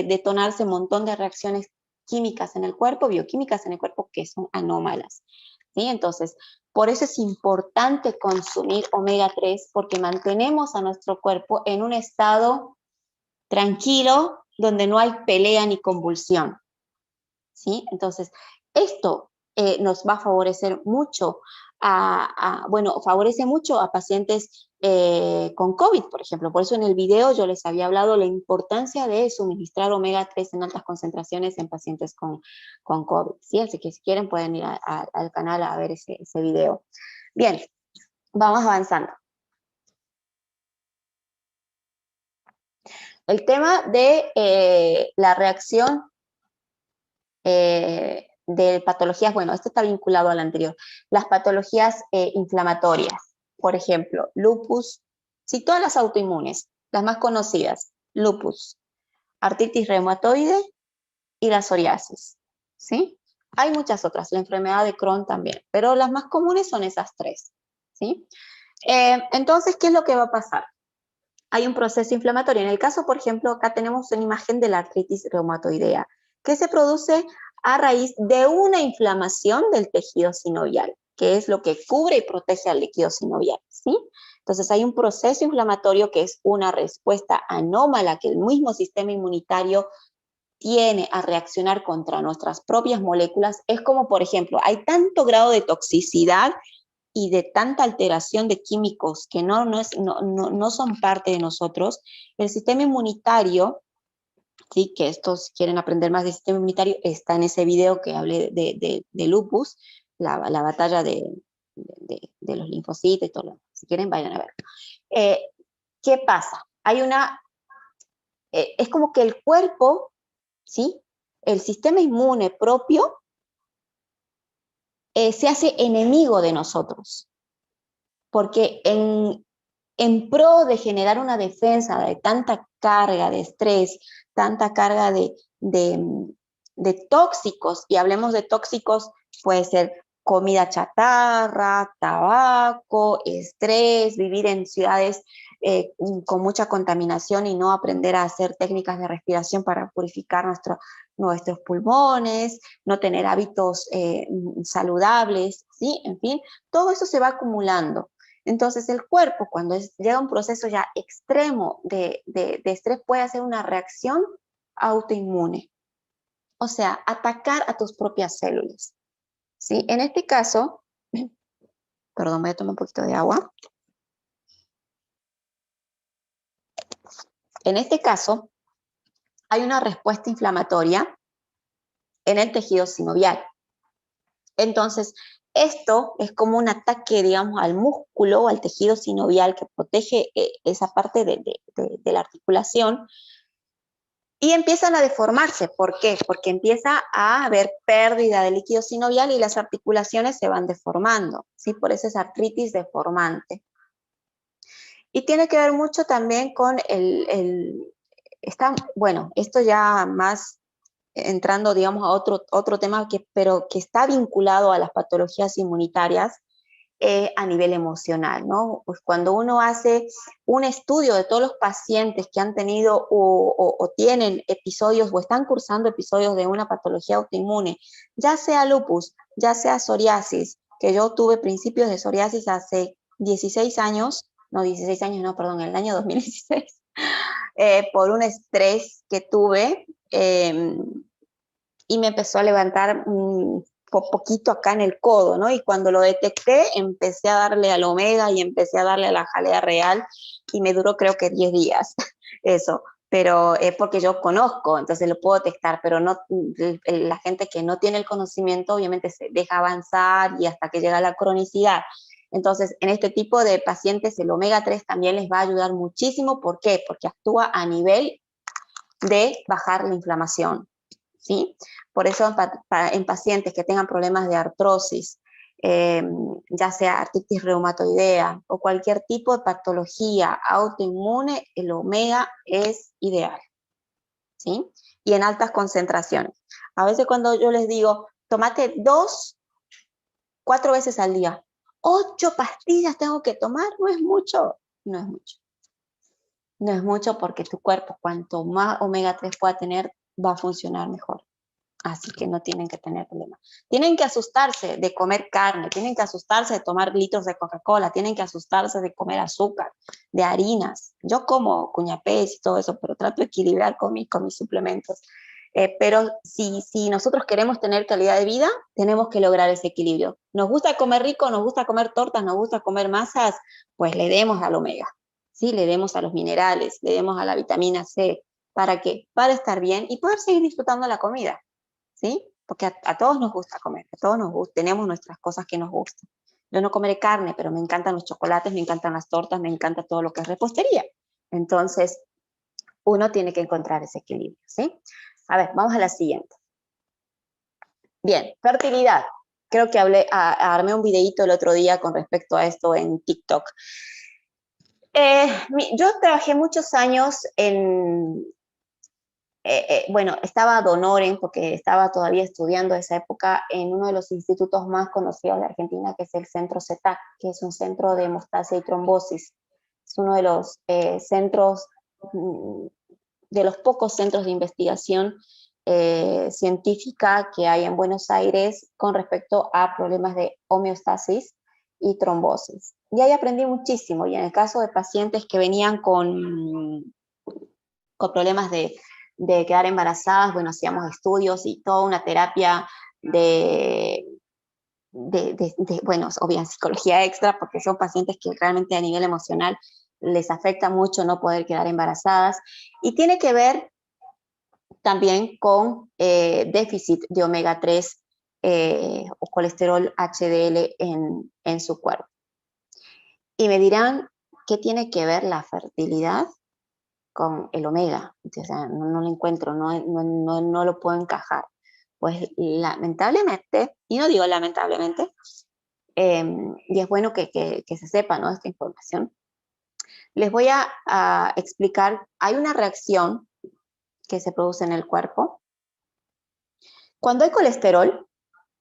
detonarse un montón de reacciones químicas en el cuerpo, bioquímicas en el cuerpo, que son anómalas, ¿sí? Entonces, por eso es importante consumir omega 3, porque mantenemos a nuestro cuerpo en un estado tranquilo, donde no hay pelea ni convulsión, ¿sí? Entonces, esto nos va a favorecer mucho favorece mucho a pacientes con COVID, por ejemplo. Por eso en el video yo les había hablado la importancia de suministrar omega 3 en altas concentraciones en pacientes con COVID, ¿sí? Así que si quieren pueden ir al canal a ver ese video. Bien, vamos avanzando. El tema de la reacción de patologías, bueno, esto está vinculado al anterior, las patologías inflamatorias, por ejemplo, lupus, sí, todas las autoinmunes, las más conocidas, lupus, artritis reumatoide y la psoriasis, ¿sí? Hay muchas otras, la enfermedad de Crohn también, pero las más comunes son esas tres, ¿sí? Entonces, ¿qué es lo que va a pasar? Hay un proceso inflamatorio. En el caso, por ejemplo, acá tenemos una imagen de la artritis reumatoidea, que se produce a raíz de una inflamación del tejido sinovial, que es lo que cubre y protege al líquido sinovial, ¿sí? Entonces hay un proceso inflamatorio que es una respuesta anómala que el mismo sistema inmunitario tiene a reaccionar contra nuestras propias moléculas. Es como, por ejemplo, hay tanto grado de toxicidad y de tanta alteración de químicos que no son parte de nosotros, el sistema inmunitario, ¿sí? Que estos quieren aprender más del sistema inmunitario, está en ese video que hablé de lupus, la batalla de los linfocitos y todo lo. Si quieren, vayan a ver. ¿Qué pasa? Es como que el cuerpo, ¿sí? El sistema inmune propio se hace enemigo de nosotros, porque en pro de generar una defensa de tanta carga de estrés, tanta carga de tóxicos, y hablemos de tóxicos, puede ser comida chatarra, tabaco, estrés, vivir en ciudades con mucha contaminación y no aprender a hacer técnicas de respiración para purificar nuestros pulmones, no tener hábitos saludables, ¿sí? En fin, todo eso se va acumulando. Entonces el cuerpo, cuando llega a un proceso ya extremo de estrés, puede hacer una reacción autoinmune, o sea, atacar a tus propias células, ¿sí? En este caso, perdón, voy a tomar un poquito de agua. En este caso, hay una respuesta inflamatoria en el tejido sinovial. Entonces, esto es como un ataque, digamos, al músculo o al tejido sinovial que protege esa parte de la articulación, y empiezan a deformarse. ¿Por qué? Porque empieza a haber pérdida de líquido sinovial y las articulaciones se van deformando, ¿sí? Por eso es artritis deformante. Y tiene que ver mucho también con bueno, esto ya más entrando, digamos, a otro tema, pero que está vinculado a las patologías inmunitarias, a nivel emocional, ¿no? Pues cuando uno hace un estudio de todos los pacientes que han tenido o tienen episodios o están cursando episodios de una patología autoinmune, ya sea lupus, ya sea psoriasis, que yo tuve principios de psoriasis hace 16 años, no, 16 años no, perdón, en el año 2016, por un estrés que tuve, y me empezó a levantar poquito acá en el codo, ¿no? Y cuando lo detecté, empecé a darle al omega y empecé a darle a la jalea real, y me duró creo que 10 días, eso. Pero es porque yo conozco, entonces lo puedo detectar, pero no, la gente que no tiene el conocimiento obviamente se deja avanzar y hasta que llega la cronicidad. Entonces, en este tipo de pacientes el omega 3 también les va a ayudar muchísimo. ¿Por qué? Porque actúa a nivel de bajar la inflamación, ¿sí? Por eso en pacientes que tengan problemas de artrosis, ya sea artritis reumatoidea o cualquier tipo de patología autoinmune, el omega es ideal, ¿sí? Y en altas concentraciones. A veces cuando yo les digo, tomate 4 veces al día, 8 pastillas tengo que tomar, no es mucho, no es mucho. No es mucho porque tu cuerpo, cuanto más omega 3 pueda tener, va a funcionar mejor. Así que no tienen que tener problema. Tienen que asustarse de comer carne, tienen que asustarse de tomar litros de Coca-Cola, tienen que asustarse de comer azúcar, de harinas. Yo como cuñapés y todo eso, pero trato de equilibrar con mis suplementos. Pero si nosotros queremos tener calidad de vida, tenemos que lograr ese equilibrio. Nos gusta comer rico, nos gusta comer tortas, nos gusta comer masas, pues le demos al omega, ¿sí? Le demos a los minerales, le demos a la vitamina C. ¿Para qué? Para estar bien y poder seguir disfrutando la comida, ¿sí? Porque a todos nos gusta comer, a todos nos gusta, tenemos nuestras cosas que nos gustan. Yo no comeré carne, pero me encantan los chocolates, me encantan las tortas, me encanta todo lo que es repostería. Entonces, uno tiene que encontrar ese equilibrio, ¿sí? A ver, vamos a la siguiente. Bien, fertilidad. Creo que armé un videito el otro día con respecto a esto en TikTok. Yo trabajé muchos años bueno, estaba de honoren porque estaba todavía estudiando esa época en uno de los institutos más conocidos de Argentina, que es el Centro CETAC, que es un centro de hemostasia y trombosis. Es uno de los centros, de los pocos centros de investigación científica que hay en Buenos Aires con respecto a problemas de homeostasis y trombosis. Y ahí aprendí muchísimo, y en el caso de pacientes que venían con problemas de quedar embarazadas, bueno, hacíamos estudios y toda una terapia bueno, obviamente psicología extra, porque son pacientes que realmente a nivel emocional les afecta mucho no poder quedar embarazadas, y tiene que ver también con déficit de omega 3 o colesterol HDL en su cuerpo. Y me dirán, ¿qué tiene que ver la fertilidad con el omega? O sea, no lo encuentro, no lo puedo encajar. Pues lamentablemente, y no digo lamentablemente, y es bueno que se sepa, ¿no?, esta información, les voy a explicar. Hay una reacción que se produce en el cuerpo. Cuando hay colesterol,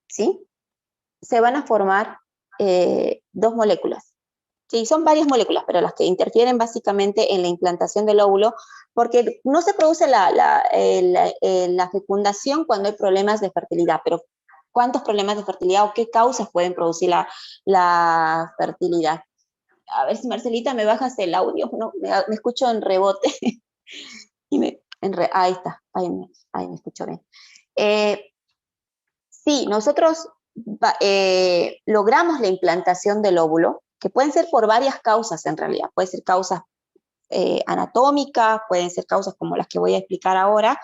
¿sí?, se van a formar 2 moléculas. Sí, son varias moléculas, pero las que interfieren básicamente en la implantación del óvulo, porque no se produce la fecundación cuando hay problemas de fertilidad, pero ¿cuántos problemas de fertilidad o qué causas pueden producir la fertilidad? A ver si Marcelita me bajas el audio, no, me escucho en rebote. Ahí está, ahí me escucho bien. Sí, nosotros logramos la implantación del óvulo, que pueden ser por varias causas en realidad. Pueden ser causas anatómicas, pueden ser causas como las que voy a explicar ahora,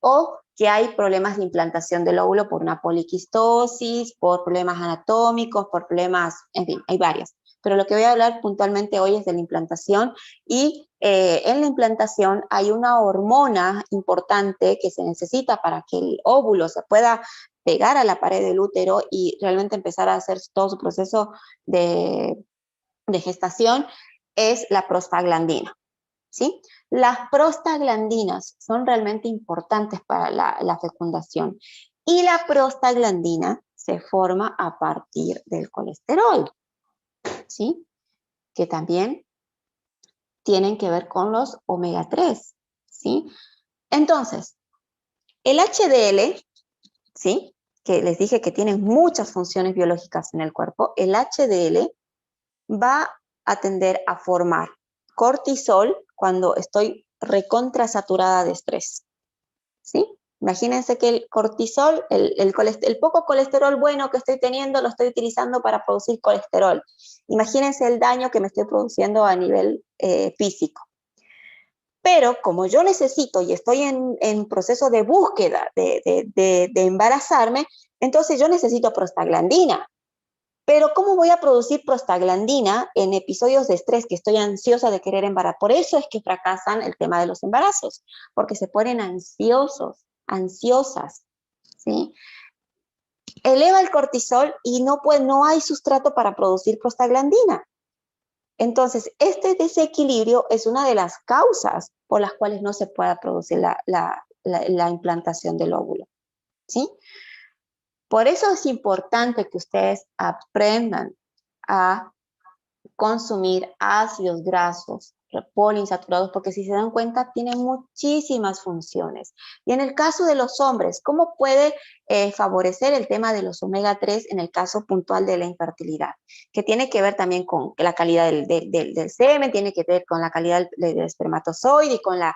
o que hay problemas de implantación del óvulo por una poliquistosis, por problemas anatómicos, por problemas, en fin, hay varias. Pero lo que voy a hablar puntualmente hoy es de la implantación, y en la implantación hay una hormona importante que se necesita para que el óvulo se pueda pegar a la pared del útero y realmente empezar a hacer todo su proceso de gestación, es la prostaglandina, ¿sí? Las prostaglandinas son realmente importantes para la fecundación, y la prostaglandina se forma a partir del colesterol. ¿sí? Que también tienen que ver con los omega 3, ¿sí? Entonces, el HDL, ¿sí? Que les dije que tiene muchas funciones biológicas en el cuerpo, el HDL va a tender a formar cortisol cuando estoy recontrasaturada de estrés, ¿sí? Imagínense que el cortisol, el poco colesterol bueno que estoy teniendo, lo estoy utilizando para producir colesterol. Imagínense el daño que me estoy produciendo a nivel físico. Pero como yo necesito y estoy en proceso de búsqueda de embarazarme, entonces yo necesito prostaglandina. Pero ¿cómo voy a producir prostaglandina en episodios de estrés que estoy ansiosa de querer embarazar? Por eso es que fracasan el tema de los embarazos, porque se ponen ansiosos, ansiosas, ¿sí? Eleva el cortisol y no hay sustrato para producir prostaglandina. Entonces, este desequilibrio es una de las causas por las cuales no se pueda producir la implantación del óvulo, ¿sí? Por eso es importante que ustedes aprendan a consumir ácidos grasos poliinsaturados, porque si se dan cuenta, tienen muchísimas funciones. Y en el caso de los hombres, ¿cómo puede favorecer el tema de los omega 3 en el caso puntual de la infertilidad? Que tiene que ver también con la calidad del semen, tiene que ver con la calidad del espermatozoide y con la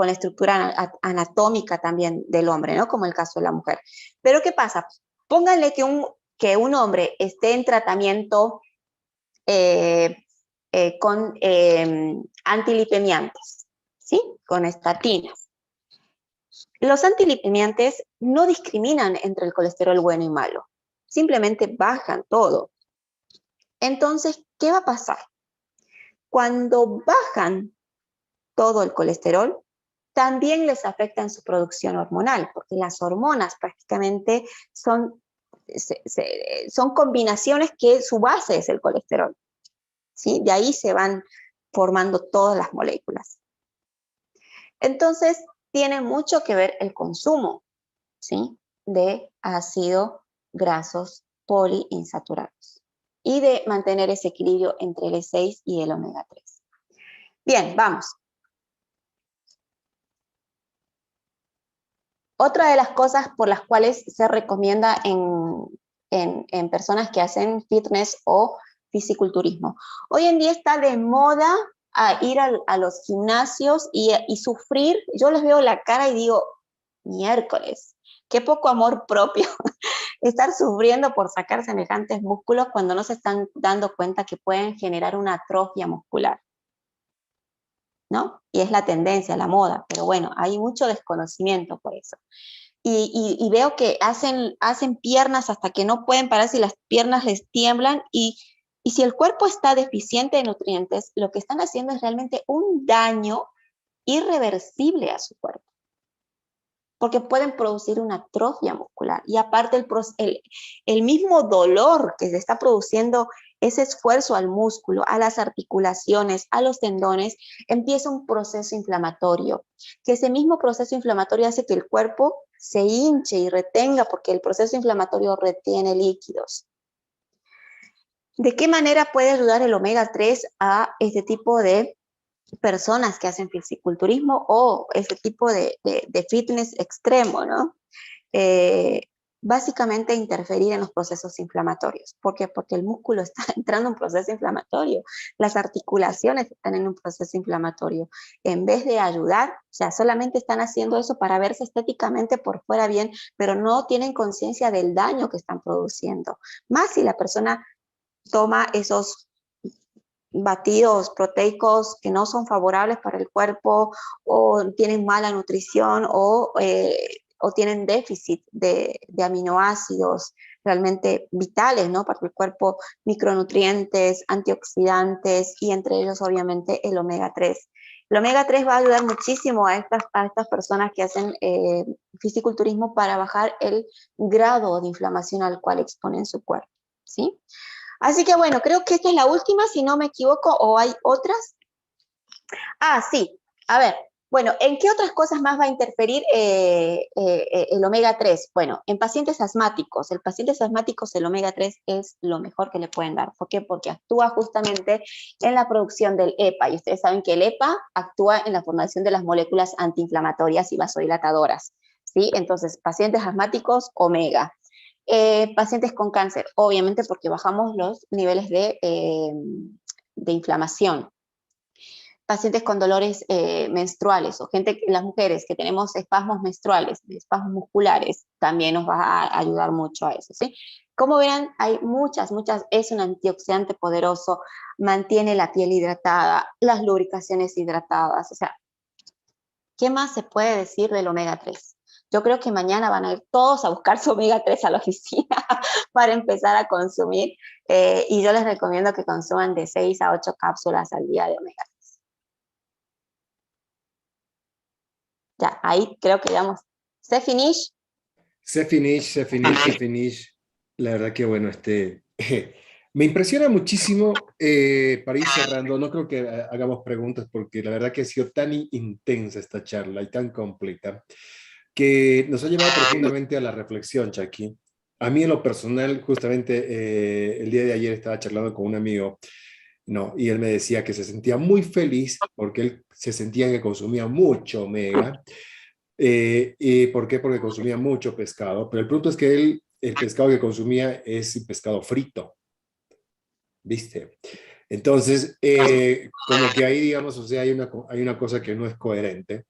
estructura anatómica también del hombre, ¿no? Como el caso de la mujer. Pero ¿qué pasa? Pónganle que un hombre esté en tratamiento con antilipemiantes, ¿sí? Con estatinas. Los antilipemiantes no discriminan entre el colesterol bueno y malo, simplemente bajan todo. Entonces, ¿qué va a pasar? Cuando bajan todo el colesterol, también les afecta en su producción hormonal, porque las hormonas prácticamente son combinaciones que su base es el colesterol, ¿sí? De ahí se van formando todas las moléculas. Entonces, tiene mucho que ver el consumo, ¿sí? De ácidos grasos poliinsaturados y de mantener ese equilibrio entre el E6 y el omega 3. Bien, vamos. Otra de las cosas por las cuales se recomienda en personas que hacen fitness o fisiculturismo. Hoy en día está de moda a ir a los gimnasios y sufrir. Yo les veo la cara y digo, miércoles, qué poco amor propio. Estar sufriendo por sacar semejantes músculos cuando no se están dando cuenta que pueden generar una atrofia muscular, ¿no? Y es la tendencia, la moda, pero bueno, hay mucho desconocimiento por eso. Y veo que hacen piernas hasta que no pueden parar, si las piernas les tiemblan, y si el cuerpo está deficiente de nutrientes, lo que están haciendo es realmente un daño irreversible a su cuerpo, porque pueden producir una atrofia muscular. Y aparte el mismo dolor que se está produciendo, ese esfuerzo al músculo, a las articulaciones, a los tendones, empieza un proceso inflamatorio, que ese mismo proceso inflamatorio hace que el cuerpo se hinche y retenga, porque el proceso inflamatorio retiene líquidos. ¿De qué manera puede ayudar el omega 3 a este tipo de personas que hacen fisiculturismo o ese tipo de fitness extremo, ¿no? Básicamente interferir en los procesos inflamatorios. ¿Por qué? Porque el músculo está entrando en un proceso inflamatorio, las articulaciones están en un proceso inflamatorio. En vez de ayudar, o sea, solamente están haciendo eso para verse estéticamente por fuera bien, pero no tienen conciencia del daño que están produciendo. Más si la persona toma esos batidos proteicos que no son favorables para el cuerpo, o tienen mala nutrición, o tienen déficit de aminoácidos realmente vitales, ¿no? Para el cuerpo, micronutrientes, antioxidantes, y entre ellos obviamente el omega 3. El omega 3 va a ayudar muchísimo a estas personas que hacen fisiculturismo para bajar el grado de inflamación al cual exponen su cuerpo, ¿sí? Así que bueno, creo que esta es la última, si no me equivoco, o hay otras. Ah, sí, a ver, Bueno, ¿en qué otras cosas más va a interferir el omega 3? Bueno, en pacientes asmáticos. El paciente asmático, el omega 3 es lo mejor que le pueden dar. ¿Por qué? Porque actúa justamente en la producción del EPA. Y ustedes saben que el EPA actúa en la formación de las moléculas antiinflamatorias y vasodilatadoras. ¿Sí? Entonces, pacientes asmáticos, omega. Pacientes con cáncer, obviamente porque bajamos los niveles de inflamación. Pacientes con dolores menstruales o las mujeres que tenemos espasmos menstruales, espasmos musculares, también nos va a ayudar mucho a eso, ¿sí? Como verán, hay muchas, es un antioxidante poderoso, mantiene la piel hidratada, las lubricaciones hidratadas, o sea, ¿qué más se puede decir del omega 3? Yo creo que mañana van a ir todos a buscar su omega 3 a la oficina para empezar a consumir, y yo les recomiendo que consuman de 6 a 8 cápsulas al día de omega 3. Ya, ahí creo que digamos, ¿se finish? Se finish, se finish, se finish. La verdad que bueno, me impresiona muchísimo, para ir cerrando, no creo que hagamos preguntas porque la verdad que ha sido tan intensa esta charla y tan completa que nos ha llevado profundamente a la reflexión, Chucky. A mí en lo personal, justamente el día de ayer estaba charlando con un amigo, ¿no? Y él me decía que se sentía muy feliz porque él se sentía que consumía mucho omega. ¿Y por qué? Porque consumía mucho pescado, pero el punto es que él, el pescado que consumía es pescado frito, ¿viste? Entonces, como que ahí, digamos, o sea, hay una cosa que no es coherente,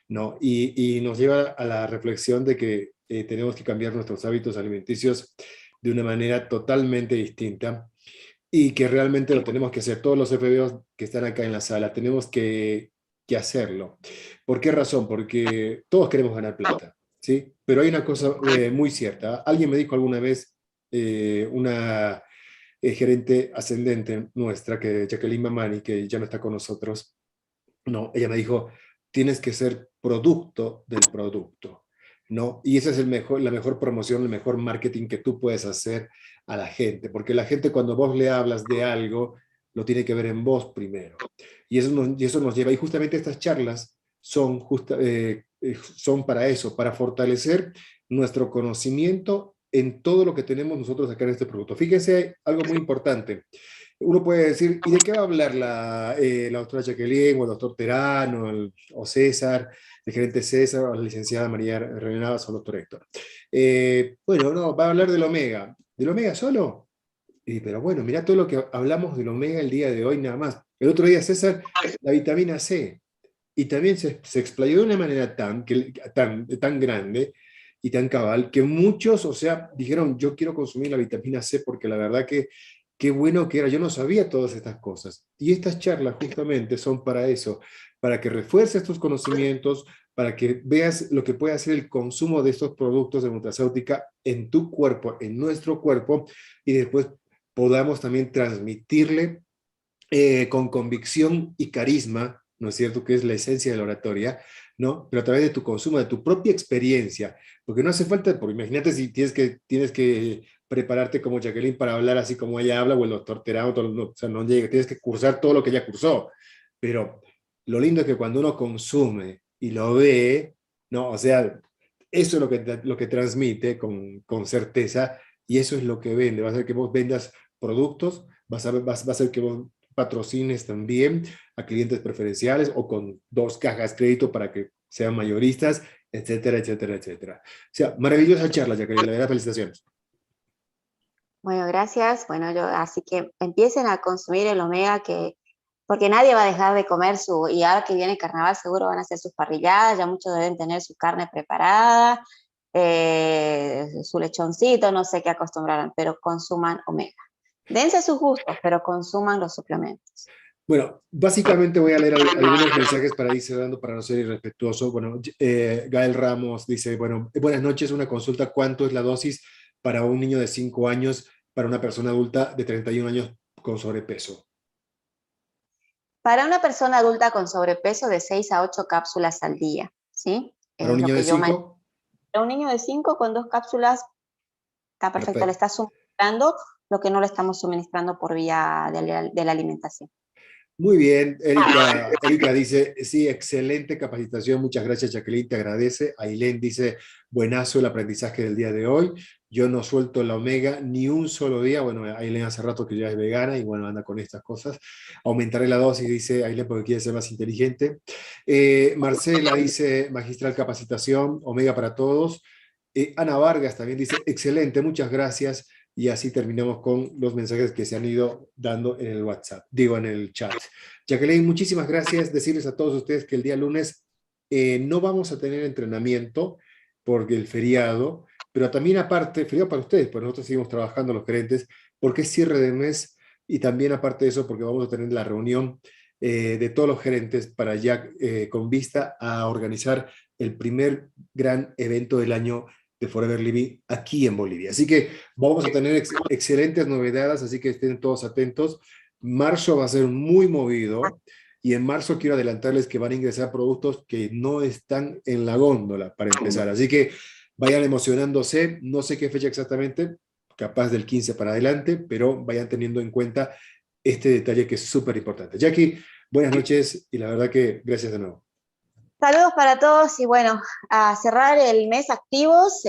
¿no? Y nos lleva a la reflexión de que tenemos que cambiar nuestros hábitos alimenticios de una manera totalmente distinta y que realmente lo tenemos que hacer. Todos los FBOs que están acá en la sala, tenemos que hacerlo. ¿Por qué razón? Porque todos queremos ganar plata, ¿sí? Pero hay una cosa muy cierta. Alguien me dijo alguna vez, una gerente ascendente nuestra, que Jacqueline Mamani, que ya no está con nosotros, no, ella me dijo, tienes que ser producto del producto, ¿no? Y esa es la mejor promoción, el mejor marketing que tú puedes hacer a la gente, porque la gente cuando vos le hablas de algo, lo tiene que ver en vos primero. Y eso nos lleva, y justamente estas charlas son para eso, para fortalecer nuestro conocimiento en todo lo que tenemos nosotros acá en este producto. Fíjense, algo muy importante. Uno puede decir, ¿y de qué va a hablar la doctora Jacqueline, o el doctor Terán, o César, el gerente César, o la licenciada María Renadas, o el doctor Héctor? Bueno, no, va a hablar del omega. ¿Del omega solo? Pero bueno, mirá todo lo que hablamos del omega el día de hoy nada más. El otro día, César, la vitamina C. Y también se explayó de una manera tan grande y tan cabal que muchos, o sea, dijeron, yo quiero consumir la vitamina C porque la verdad que qué bueno que era, yo no sabía todas estas cosas. Y estas charlas justamente son para eso, para que refuerces tus conocimientos, para que veas lo que puede hacer el consumo de estos productos de nutracéutica en tu cuerpo, en nuestro cuerpo, y después podamos también transmitirle con convicción y carisma, ¿no es cierto?, que es la esencia de la oratoria, ¿no? Pero a través de tu consumo, de tu propia experiencia, porque no hace falta, porque imagínate si tienes que prepararte como Jacqueline para hablar así como ella habla, o el doctor Terao, no, o sea, no llega, tienes que cursar todo lo que ella cursó, pero lo lindo es que cuando uno consume y lo ve, ¿no? O sea, eso es lo que transmite con certeza, y eso es lo que vende, va a hacer que vos vendas productos, va a hacer que vos patrocines también a clientes preferenciales o con 2 cajas crédito para que sean mayoristas, etcétera, etcétera, etcétera. O sea, maravillosa charla, Jacqueline, la verdad, felicitaciones. Bueno, gracias. Bueno, así que empiecen a consumir el omega, porque nadie va a dejar de comer y ahora que viene carnaval seguro van a hacer sus parrilladas, ya muchos deben tener su carne preparada, su lechoncito, no sé qué acostumbrarán, pero consuman omega. Dense sus gustos, pero consuman los suplementos. Bueno, básicamente voy a leer algunos mensajes para ir cerrando, para no ser irrespetuoso. Bueno, Gael Ramos dice, bueno, buenas noches, una consulta, ¿cuánto es la dosis para un niño de 5 años, para una persona adulta de 31 años con sobrepeso? Para una persona adulta con sobrepeso, de 6 a 8 cápsulas al día, ¿sí? ¿Para un Es lo niño de que yo 5? Para un niño de 5 con 2 cápsulas está perfecto, le Perfecto. está suministrando lo que no le estamos suministrando por vía de la alimentación. Muy bien, Erika dice, sí, excelente capacitación, muchas gracias Jacqueline, te agradece. Ailén dice, buenazo el aprendizaje del día de hoy, yo no suelto la omega ni un solo día, bueno, Ailén hace rato que ya es vegana y bueno, anda con estas cosas. Aumentaré la dosis, dice Ailén, porque quiere ser más inteligente. Marcela dice, magistral capacitación, omega para todos. Ana Vargas también dice, excelente, muchas gracias. Y así terminamos con los mensajes que se han ido dando en el WhatsApp, digo en el chat. Jacqueline, muchísimas gracias. Decirles a todos ustedes que el día lunes no vamos a tener entrenamiento porque el feriado, pero también aparte, feriado para ustedes, pues nosotros seguimos trabajando los gerentes porque es cierre de mes y también aparte de eso porque vamos a tener la reunión de todos los gerentes para ya con vista a organizar el primer gran evento del año de Forever Living aquí en Bolivia. Así que vamos a tener excelentes novedades, así que estén todos atentos. Marzo va a ser muy movido y en marzo quiero adelantarles que van a ingresar productos que no están en la góndola para empezar. Así que vayan emocionándose, no sé qué fecha exactamente, capaz del 15 para adelante, pero vayan teniendo en cuenta este detalle que es súper importante. Jackie, buenas noches y la verdad que gracias de nuevo. Saludos para todos y bueno, a cerrar el mes activos,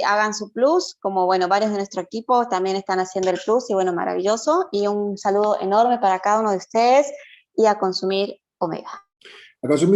hagan su plus, como bueno, varios de nuestro equipo también están haciendo el plus y bueno, maravilloso. Y un saludo enorme para cada uno de ustedes y a consumir omega. A consumir